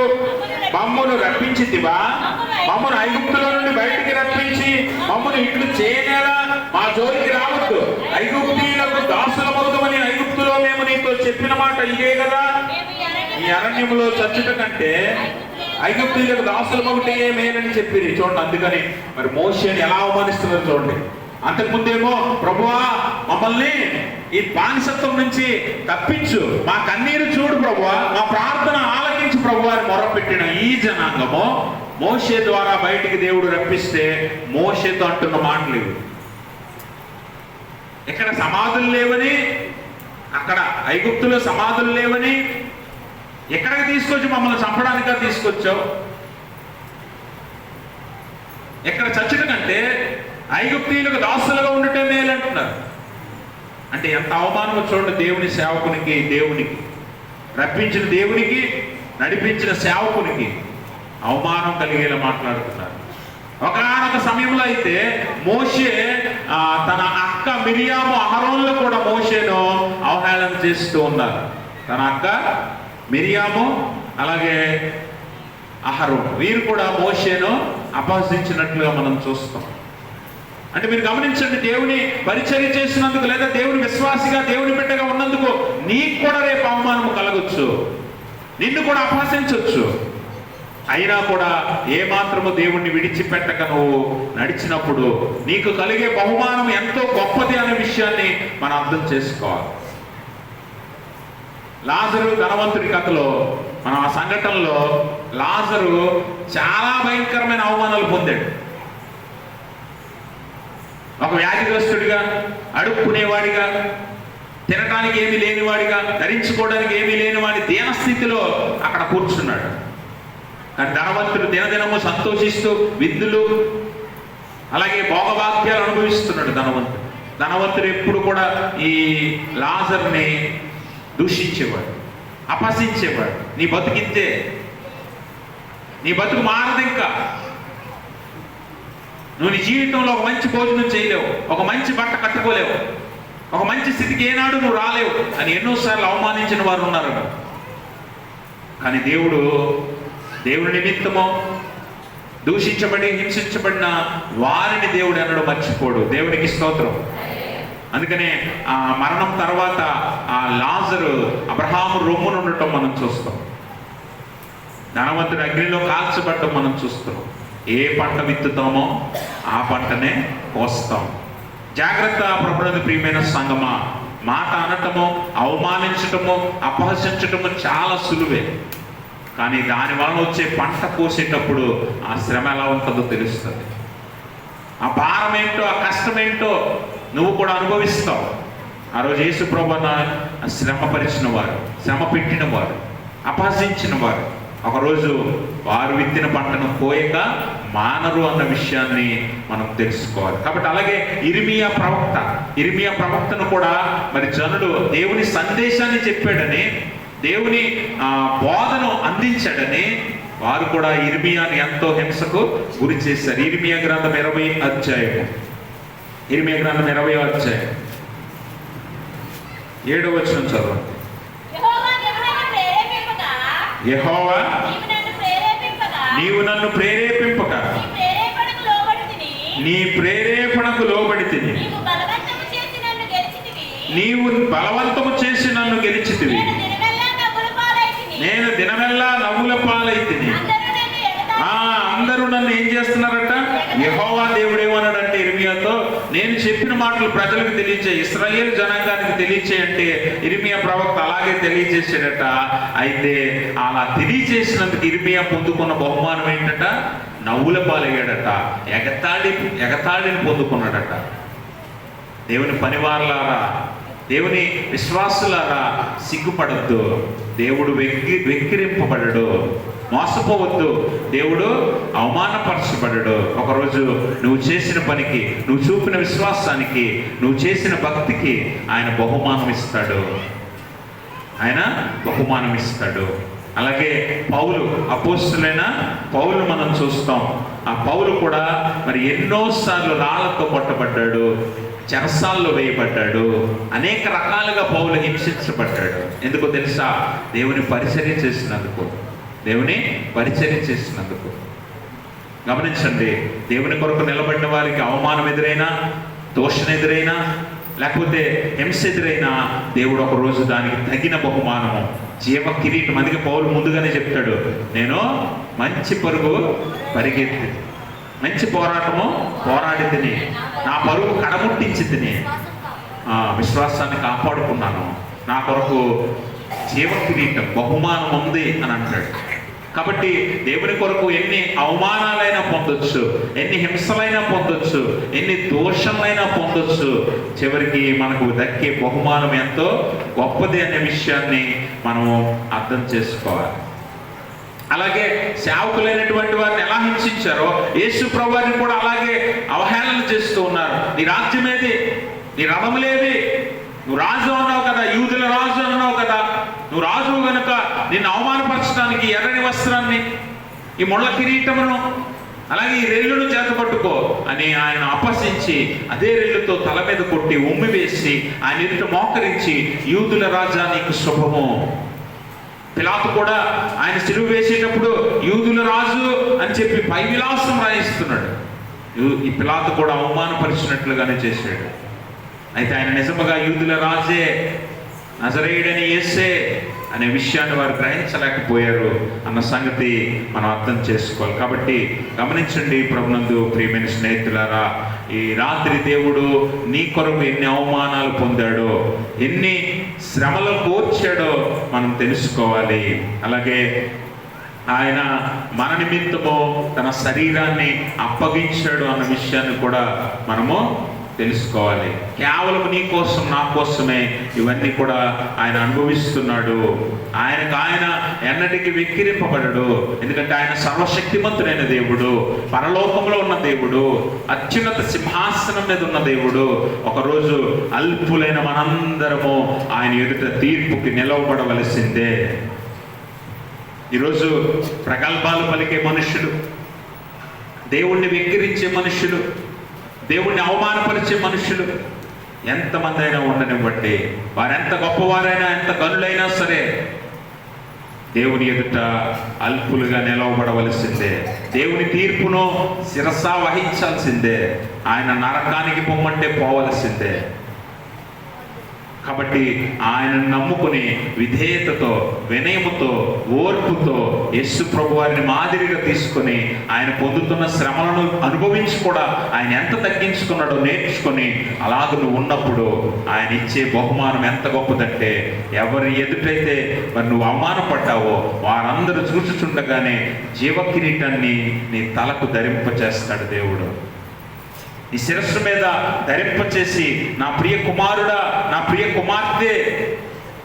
మమ్మును రప్పించితివా? మమ్మను ఐగుప్తులో నుండి బయటికి రప్పించి మమ్మను ఇట్లు చేయనేలా, మా జోలికి రావద్దు, ఐగుప్తీయులకు దాసులమవుతామని ఐగుప్తులో మేము నీతో చెప్పిన మాట ఇదే కదా. ఈ అరణ్యంలో చచ్చుట కంటే ఐగుప్తీయులకు దాసులమవుటే మేలని చెప్పిరి. చూడండి, అందుకని మరి మోషేని ఎలా అవమానిస్తున్నారు చూడండి. అంతకుముందేమో ప్రభువా మమ్మల్ని ఈ బానిసత్వం నుంచి తప్పించు, మా కన్నీరు చూడు ప్రభువా, మా ప్రార్థన ఆలకించు ప్రభువా అని మొరపెట్టిన ఈ జనాంగము మోషే ద్వారా బయటికి దేవుడు రప్పిస్తే మోషేతో అంటున్న మాటలు ఇవి. ఇక్కడ సమాధులు లేవని, అక్కడ ఐగుప్తులో సమాధులు లేవని, ఎక్కడికి తీసుకొచ్చి మమ్మల్ని చంపడానికా తీసుకొచ్చావు? ఎక్కడ చచ్చుట కంటే ఐగుప్తీయులకు దాసులుగా ఉండటం మేలు అంటున్నారు. అంటే ఎంత అవమానమో చూడండి దేవుని సేవకునికి, దేవునికి రప్పించిన దేవునికి, నడిపించిన సేవకునికి అవమానం కలిగేలా మాట్లాడుతున్నారు. ఒకనొక సమయంలో అయితే మోషే తన అక్క మిరియాము, అహరోన్లు కూడా మోషేను అవహేళన చేస్తూ ఉన్నారు. తన అక్క మిరియాము అలాగే అహరోన్, వీరు కూడా మోషేను అపహసించినట్లుగా మనం చూస్తాం. అంటే మీరు గమనించండి, దేవుని పరిచర్య చేసినందుకు లేదా దేవుని విశ్వాసిగా, దేవుని బిడ్డగా ఉన్నందుకు నీకు కూడా రేపు అవమానము కలగొచ్చు, నిన్ను కూడా అపహసించవచ్చు. అయినా కూడా ఏమాత్రము దేవుణ్ణి విడిచిపెట్టక నువ్వు నడిచినప్పుడు నీకు కలిగే బహుమానం ఎంతో గొప్పది అనే విషయాన్ని మనం అర్థం చేసుకోవాలి. లాజరు ధనవంతుడి కథలో మనం ఆ సంఘటనలో లాజరు చాలా భయంకరమైన అవమానాలు పొందాడు. ఒక వ్యాధిగ్రస్తుడిగా, అడుక్కునేవాడిగా, తినడానికి ఏమీ లేనివాడిగా, ధరించుకోవడానికి ఏమీ లేనివాడి దీనస్థితిలో అక్కడ కూర్చున్నాడు. కానీ ధనవంతుడు దినదినము సంతోషిస్తూ విందులు అలాగే భోగవాక్యాలు అనుభవిస్తున్నాడు. ధనవంతుడు ఎప్పుడు కూడా ఈ లాజర్ని దూషించేవాడు, అపహసించేవాడు. నీ బతుకింతే, నీ బతుకు మారదు, ఇంకా నువ్వు నీ జీవితంలో ఒక మంచి భోజనం చేయలేవు, ఒక మంచి బట్ట కట్టుకోలేవు, ఒక మంచి స్థితికి ఏనాడు నువ్వు రాలేవు అని ఎన్నోసార్లు అవమానించిన వారు ఉన్నారు. కానీ దేవుడి నిమిత్తమో దూషించబడి హింసించబడిన వారిని దేవుడు ఎన్నడూ మర్చిపోడు. దేవునికి స్తోత్రం. అందుకనే ఆ మరణం తర్వాత ఆ లాజరు అబ్రహాము రొమ్మున ఉండటం మనం చూస్తాం. ధనవంతుడు అగ్నిలో కాల్చబడటం మనం చూస్తున్నాం. ఏ పంట విత్తుతామో ఆ పంటనే కోస్తాం. జాగ్రత్త ప్రభువునందు ప్రియమైన సంగమా, మాట అనటము, అవమానించటము, అపహసించటము చాలా సులువే. కానీ దాని వలన వచ్చే పంట కోసేటప్పుడు ఆ శ్రమ ఎలా ఉంటుందో తెలుస్తుంది. ఆ భారం ఏంటో, ఆ కష్టం ఏంటో నువ్వు కూడా అనుభవిస్తావు. ఆ రోజు యేసు ప్రభువును శ్రమ పరిచిన వారు, శ్రమ పెట్టిన వారు, అపహసించిన వారు ఒకరోజు వారు విత్తిన పంటను కోయక మానరు అన్న విషయాన్ని మనం తెలుసుకోవాలి. కాబట్టి అలాగే ఇర్మియా ప్రవక్తను కూడా మరి జనులు దేవుని సందేశాన్ని చెప్పాడని, దేవుని బోధను అందించాడని వారు కూడా ఇర్మియాని ఎంతో హింసకు గురి చేశారు. ఇర్మియా గ్రంథం 20వ అధ్యాయం 7వ వచనం చదవండి. యెహోవా నీవు నన్ను ప్రేరేపింపక నీ ప్రేరేపణకు లోబడితిని, నీవు బలవంతము చేసి నన్ను గెలిచితివి, నేను దినమెల్లా నవ్వుల పాలైతిని. అందరూ నన్ను ఏం చేస్తున్నారట? యెహోవా దేవుడు ఏమన్నాడంటే ఇర్మియాతో, నేను చెప్పిన మాటలు ప్రజలకు తెలియచేయి, ఇశ్రాయేలు జనాంగానికి తెలియచేయంటే ఇర్మియా ప్రవక్త అలాగే తెలియజేసాడట. అయితే అలా తెలియజేసినందుకు ఇర్మియా పొందుకున్న బహుమానం ఏంటట? నవ్వుల పాలయ్యాడట, ఎగతాళిని పొందుకున్నాడట. దేవుని పనివారులారా, దేవుని విశ్వాసులారా, సిగ్గుపడద్దు. దేవుడు వెక్కిరింపబడడు, మోసపోవద్దు. దేవుడు అవమానపరచబడడు. ఒకరోజు నువ్వు చేసిన పనికి, నువ్వు చూపిన విశ్వాసానికి, నువ్వు చేసిన భక్తికి ఆయన బహుమానం ఇస్తాడు. అలాగే పౌలు, అపోస్తులైన పౌలు మనం చూస్తాం. ఆ పౌలు కూడా మరి ఎన్నోసార్లు రాళ్లతో కొట్టబడ్డాడు, చెరసాల్లో వేయబడ్డాడు, అనేక రకాలుగా పౌలు హింసించబడ్డాడు. ఎందుకో తెలుసా? దేవుని పరిచర్య చేసినందుకు. గమనించండి, దేవుని కొరకు నిలబడిన వారికి అవమానం ఎదురైనా, దోషణ ఎదురైనా, లేకపోతే హింస ఎదురైనా దేవుడు ఒక రోజు దానికి తగిన బహుమానము, జీవ కిరీటం. అందుకే పౌలు ముందుగానే చెప్తాడు, నేను మంచి పరుగు పరిగెత్తి, మంచి పోరాటము పోరాడి తిని, నా పరుగు కడముట్టించి తిని, విశ్వాసాన్ని కాపాడుకున్నాను, నా కొరకు జీవ కిరీటం బహుమానం ఉంది అని అంటాడు. కాబట్టి దేవుని కొరకు ఎన్ని అవమానాలైనా పొందొచ్చు, ఎన్ని హింసలైనా పొందొచ్చు, ఎన్ని దోషాలైనా పొందొచ్చు, చివరికి మనకు దక్కే బహుమానం ఎంతో గొప్పది అనే విషయాన్ని మనము అర్థం చేసుకోవాలి. అలాగే సేవకులైనటువంటి వారిని ఎలా హింసించారో యేసు ప్రభువుని కూడా అలాగే అవహేళన చేస్తూ ఉన్నారు. నీ రాజ్యమేది? నీ రథములేవి? నువ్వు రాజు అన్నావు కదా, యూదుల రాజు అన్నావు కదా, నువ్వు రాజు కనుక నిన్ను అవమానపరచడానికి ఎర్రని వస్త్రాన్ని, ఈ ముళ్ళ కిరీటమును, అలాగే ఈ రెల్లును చేతపట్టుకో అని ఆయన అపహసించి అదే రెల్లుతో తల మీద కొట్టి ఉమ్మి వేసి ఆయన ఎదుట మోకరించి, యూదుల రాజా నీకు శుభము. పిలాతు కూడా ఆయన సిలువ వేసేటప్పుడు యూదుల రాజు అని చెప్పి పై విలాసం రాయిస్తున్నాడు. ఈ పిలాతు కూడా అవమానపరిచినట్లుగానే చేశాడు. అయితే ఆయన నిజముగా యూదుల రాజే, నజరేయుడని యేసే అనే విషయాన్ని వారు గ్రహించలేకపోయారు అన్న సంగతి మనం అర్థం చేసుకోవాలి. కాబట్టి గమనించండి ప్రభునందు ప్రియమైన స్నేహితులారా, ఈ రాత్రి దేవుడు నీ కొరకు ఎన్ని అవమానాలు పొందాడో, ఎన్ని శ్రమలు కోర్చాడో మనం తెలుసుకోవాలి. అలాగే ఆయన మన నిమిత్తము తన శరీరాన్ని అప్పగించాడు అన్న విషయాన్ని కూడా మనము తెలుసుకోవాలి. కేవలం నీ కోసం, నా కోసమే ఇవన్నీ కూడా ఆయన అనుభవిస్తున్నాడు. ఆయన ఎన్నటికీ వెక్కిరింపబడడు. ఎందుకంటే ఆయన సర్వశక్తిమంతుడైన దేవుడు, పరలోకంలో ఉన్న దేవుడు, అత్యున్నత సింహాసనం మీద ఉన్న దేవుడు. ఒకరోజు అల్పులైన మనందరము ఆయన ఎదుట తీర్పుకి నిలవబడవలసిందే. ఈరోజు ప్రగల్భాలు పలికే మనుషులు, దేవుణ్ణి వెక్కిరించే మనుషులు, దేవుణ్ణి అవమానపరిచే మనుషులు ఎంతమంది అయినా ఉండనివ్వండి, వారెంత గొప్పవారైనా, ఎంత గనులైనా సరే దేవుని ఎదుట అల్పులుగా నిలవబడవలసిందే. దేవుని తీర్పును శిరసా వహించాల్సిందే. ఆయన నరకానికి పొమ్మంటే పోవలసిందే. కాబట్టి ఆయనను నమ్ముకుని విధేయతతో, వినయముతో, ఓర్పుతో యేసు ప్రభువారిని మాదిరిగా తీసుకొని ఆయన పొందుతున్న శ్రమలను అనుభవించి కూడా ఆయన ఎంత తగ్గించుకున్నాడో నేర్చుకొని అలాగ నువ్వు ఉన్నప్పుడు ఆయన ఇచ్చే బహుమానం ఎంత గొప్పదంటే, ఎవరి ఎదుటైతే మరి నువ్వు అవమానపడ్డావో వారందరూ చూచుచుండగానే జీవ కిరీటాన్ని నీ తలకు ధరింపచేస్తాడు దేవుడు. నీ శిరస్సు మీద ధరింపచేసి, నా ప్రియ కుమారుడా, నా ప్రియ కుమార్తె,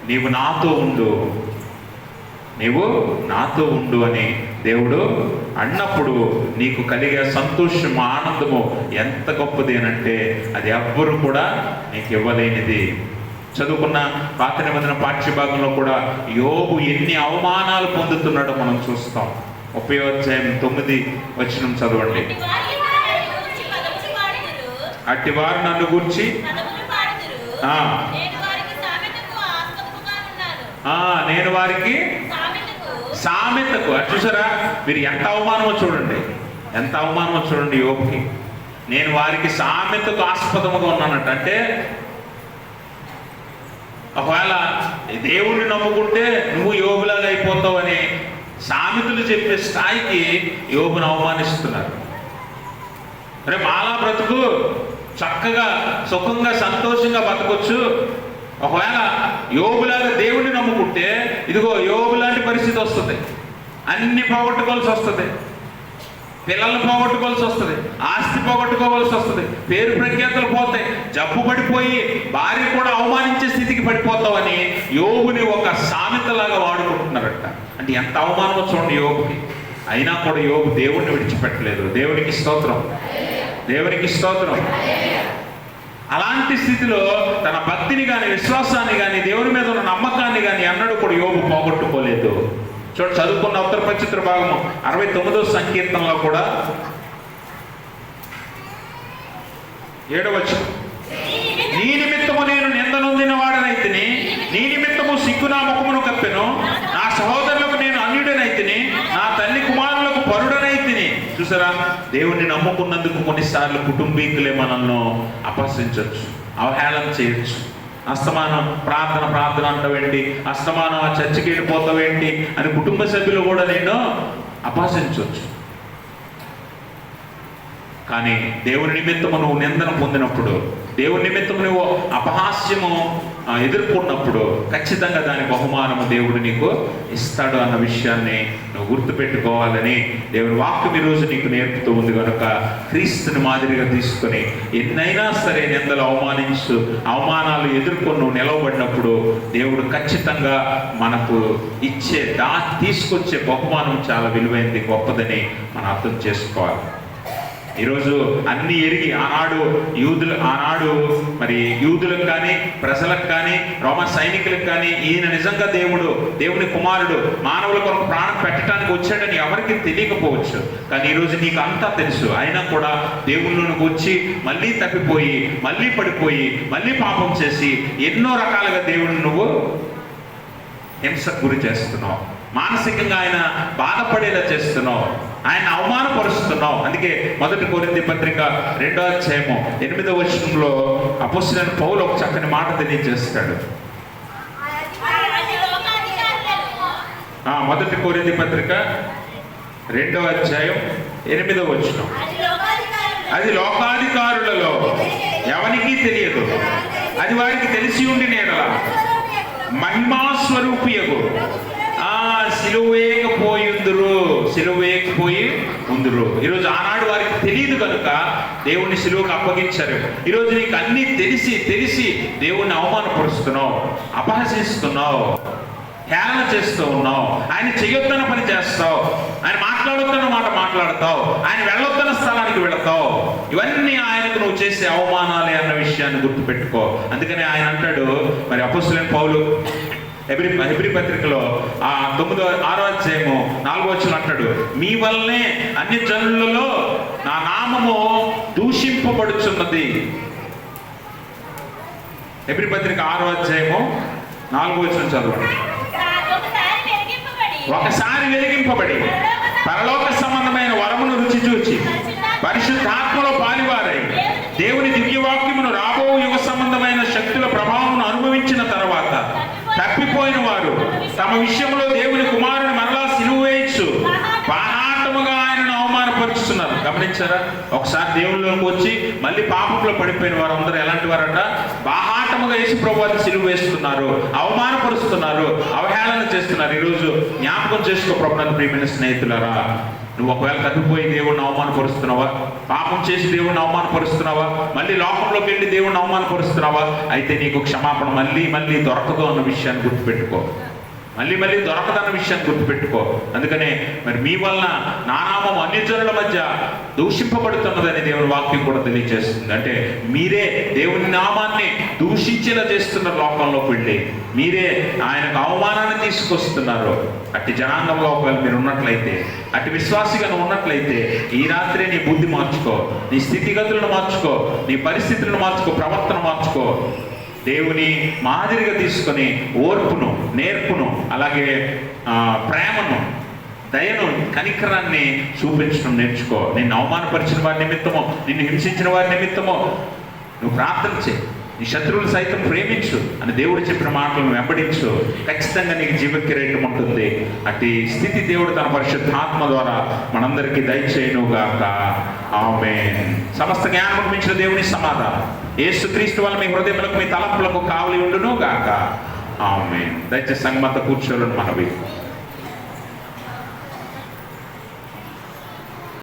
నీవు నాతో ఉండు అని దేవుడు అన్నప్పుడు నీకు కలిగే సంతోషం, ఆనందము ఎంత గొప్పది అంటే అది ఎవ్వరు కూడా నీకు ఇవ్వలేనిది. చదువుకున్న పాత నిబంధన పాఠ్యభాగంలో కూడా యోబు ఎన్ని అవమానాలు పొందుతున్నాడో మనం చూస్తాం. 30వ అధ్యాయం 9వ వచనం చదవండి. అట్టివారు నన్ను గూర్చి నేను వారికి సామెతకు, చూసారా మీరు ఎంత అవమానమో చూడండి, ఎంత అవమానమో చూడండి యోబుకి. నేను వారికి సామెతకు ఆస్పదముగా ఉన్నానట. అంటే ఒకవేళ దేవుణ్ణి నమ్ముకుంటే నువ్వు యోబులాగా అయిపోతావు అని సామెతలు చెప్పే స్థాయికి యోబును అవమానిస్తున్నారు. అరే మాలా బ్రతుకు, చక్కగా సుఖంగా సంతోషంగా బతకొచ్చు. ఒకవేళ యోబులాగా దేవుణ్ణి నమ్ముకుంటే ఇదిగో యోబు లాంటి పరిస్థితి వస్తుంది. అన్ని పోగొట్టుకోవాల్సి వస్తుంది, పిల్లల్ని పోగొట్టుకోవాల్సి వస్తుంది, ఆస్తి పోగొట్టుకోవాల్సి వస్తుంది, పేరు ప్రఖ్యాతులు పోతాయి, జబ్బు పడిపోయి భార్య కూడా అవమానించే స్థితికి పడిపోతావని యోబుని ఒక సామెతలాగా వాడుకుంటున్నారట. అంటే ఎంత అవమానమో చూడండి యోబుకి. అయినా కూడా యోబు దేవుణ్ణి విడిచిపెట్టలేదు. దేవునికి స్తోత్రం, దేవునికి స్తోత్రం. అలాంటి స్థితిలో తన భక్తిని కానీ, విశ్వాసాన్ని కానీ, దేవుని మీద ఉన్న నమ్మకాన్ని కానీ అన్నడు కూడా యోబు పోగొట్టుకోలేదు. చూడండి, చదువుకున్న ఉత్తర ప్రచిత్ర భాగము 69వ సంకీర్తనలో కూడా 7వ వచనం, నీ నిమిత్తము నేను నిందనొందిన వాడనైతిని, నీ నిమిత్తము సిగ్గు నా ముఖమును కప్పెను, నా సహోదరులకు నేను అన్యుడనైతిని, నా తల్లి కుమారులకు పరుడనైతిని. చూసారా, దేవుణ్ణి నమ్ముకున్నందుకు కొన్నిసార్లు కుటుంబీకులే మనల్ని అపహసించవచ్చు, అవహేళన చేయొచ్చు. అస్తమానం ప్రార్థన అంటావేంటి, అస్తమానం ఆ చర్చికి వెళ్ళిపోతావేంటి అని కుటుంబ సభ్యులు కూడా నేను అపహసించవచ్చు. కానీ దేవుని నిమిత్తము నువ్వు నిందన పొందినప్పుడు, దేవుని నిమిత్తము నువ్వు అపహాస్యము ఎదుర్కొన్నప్పుడు ఖచ్చితంగా దాని బహుమానము దేవుడు నీకు ఇస్తాడు అన్న విషయాన్ని నువ్వు గుర్తుపెట్టుకోవాలని దేవుని వాక్యం ఈరోజు నీకు నేర్పుతూ ఉంది. కనుక క్రీస్తుని మాదిరిగా తీసుకొని ఎన్నైనా సరే నిందలు అవమానాలు ఎదుర్కొని నువ్వు నిలవబడినప్పుడు దేవుడు ఖచ్చితంగా మనకు తీసుకొచ్చే బహుమానం చాలా విలువైనది, గొప్పదని మనం అర్థం చేసుకోవాలి. ఈరోజు అన్ని ఎరిగి ఆనాడు యూదులకు కానీ, ప్రజలకు కానీ, రోమ సైనికులకు కానీ ఈయన నిజంగా దేవుని కుమారుడు, మానవుల కొరకు ప్రాణం పెట్టడానికి వచ్చాడని ఎవరికి తెలియకపోవచ్చు. కానీ ఈరోజు నీకు అంతా తెలుసు. అయినా కూడా దేవుళ్ళకు వచ్చి మళ్ళీ తప్పిపోయి, మళ్ళీ పడిపోయి, మళ్ళీ పాపం చేసి ఎన్నో రకాలుగా దేవుడిని నువ్వు హింసకు గురి చేస్తున్నావు, మానసికంగా ఆయన బాధపడేలా చేస్తున్నావు, ఆయన అవమానపరుస్తున్నావు. అందుకే 1 కొరింథీ పత్రిక 2వ అధ్యాయము 8వ వచనంలో అపోస్తలుడైన పౌలు ఒక చక్కని మాట తెలియజేస్తాడు. 1 కొరింథీ పత్రిక 2వ అధ్యాయం 8వ వచనం, అది లోకాధికారులలో ఎవరికీ తెలియదు, అది వారికి తెలిసి ఉండి నేడల మహిమాస్వరూపియగు సిలువేకపోయి ఉందురు. ఈరోజు ఆనాడు వారికి తెలియదు కనుక దేవుణ్ణి సిలువకు అప్పగించారు. ఈరోజు నీకు అన్ని తెలిసి దేవుణ్ణి అవమానపరుస్తున్నావు, అపహసిస్తున్నావు, హేళన చేస్తూ ఉన్నావు, ఆయన చేయొద్దన్న పని చేస్తావు, ఆయన మాట్లాడొద్దన్న మాట మాట్లాడతావు, ఆయన వెళ్ళొద్దన్న స్థలానికి వెళతావు. ఇవన్నీ ఆయనకు నువ్వు చేసే అవమానాలే అన్న విషయాన్ని గుర్తుపెట్టుకో. అందుకని ఆయన అంటాడు, మరి అపోస్తలుడైన పౌలు హెబ్రీ పత్రికలో 6వ అధ్యాయము 4వ వచనం అంటాడు, మీ వల్లనే అన్ని జనులలో నా నామము దూషింపబడుచున్నది. హెబ్రీ పత్రిక 6వ అధ్యాయము 4వ వచనం చదవండి. ఒకసారి వెలిగింపబడి పరలోక సంబంధమైన వరమును రుచి చూచి పరిశుద్ధాత్మలో పాలివారై దేవుని దివ్యవాక్యమును రాబో యుగ సంబంధమైన శక్తుల ప్రభావమును అనుభవించిన తర్వాత తప్పిపోయిన వారు తమ విషయంలో దేవుని కుమారుని మరలా సిలువ వేయచ్చు బాహాటముగా ఆయనను అవమానపరుచుతున్నారు. గమనించారా? ఒకసారి దేవుళ్ళలోకి వచ్చి మళ్ళీ పాపంలో పడిపోయిన వారు అందరూ ఎలాంటి వారంట? బాహాటముగా యేసు ప్రభువుని సిలువ వేస్తున్నారు, అవమానపరుస్తున్నారు, అవహేళన చేస్తున్నారు. ఈరోజు జ్ఞాపకం చేసుకో ప్రభువునందు ప్రియమైన స్నేహితులారా, నువ్వు ఒకవేళ తప్పిపోయి దేవుణ్ణి అవమానపరుస్తున్నావా, పాపం చేసి దేవుణ్ణి అవమానపరుస్తున్నావా, మళ్ళీ లోకంలోకి వెళ్ళి దేవుణ్ణి అవమానపరుస్తున్నావా, అయితే నీకు క్షమాపణ మళ్ళీ దొరకదు అన్న విషయాన్ని గుర్తుపెట్టుకో. మళ్ళీ మళ్ళీ దొరకదన్న విషయాన్ని గుర్తుపెట్టుకో. అందుకనే మరి మీ వలన నా నామం అన్యజనుల మధ్య దూషింపబడుతున్నదని దేవుని వాక్యం కూడా తెలియజేస్తుంది. అంటే మీరే దేవుని నామాన్ని దూషించేలా చేస్తున్నారు. లోకంలోకి వెళ్ళి మీరే ఆయనకు అవమానాన్ని తీసుకొస్తున్నారు. అట్టి జనాంగంలో ఒకవేళ మీరు ఉన్నట్లయితే, అట్టి విశ్వాసిగా ఉన్నట్లయితే ఈ రాత్రి నీ బుద్ధి మార్చుకో, నీ స్థితిగతులను మార్చుకో, నీ పరిస్థితులను మార్చుకో, ప్రవర్తన మార్చుకో. దేవుని మాదిరిగా తీసుకొని ఓర్పును, నేర్పును, అలాగే ప్రేమను, దయను, కనికరాన్ని చూపించడం నేర్చుకో. నిన్ను అవమానపరిచిన వారి నిమిత్తమో, నిన్ను హింసించిన వారి నిమిత్తమో నువ్వు ప్రార్థన చేయి. నీ శత్రువులు సైతం ప్రేమించు అని దేవుడు చెప్పిన మాటలను వెంబడించు. ఖచ్చితంగా నీకు జీవ కిరీటం ఉంటుంది. అట్టి స్థితి దేవుడు తన పరిశుద్ధాత్మ ద్వారా మనందరికీ దయచేయునుగాక. ఆమేన్. సమస్త జ్ఞానం మించిన దేవుని సమాధానం యేసుక్రీస్తు వల్ల మీ హృదయములకు, మీ తలంపులకు కావలి ఉండును గాక. ఆమేన్. దయచేసి సంగమంతా కూర్చోవాలని మనవి.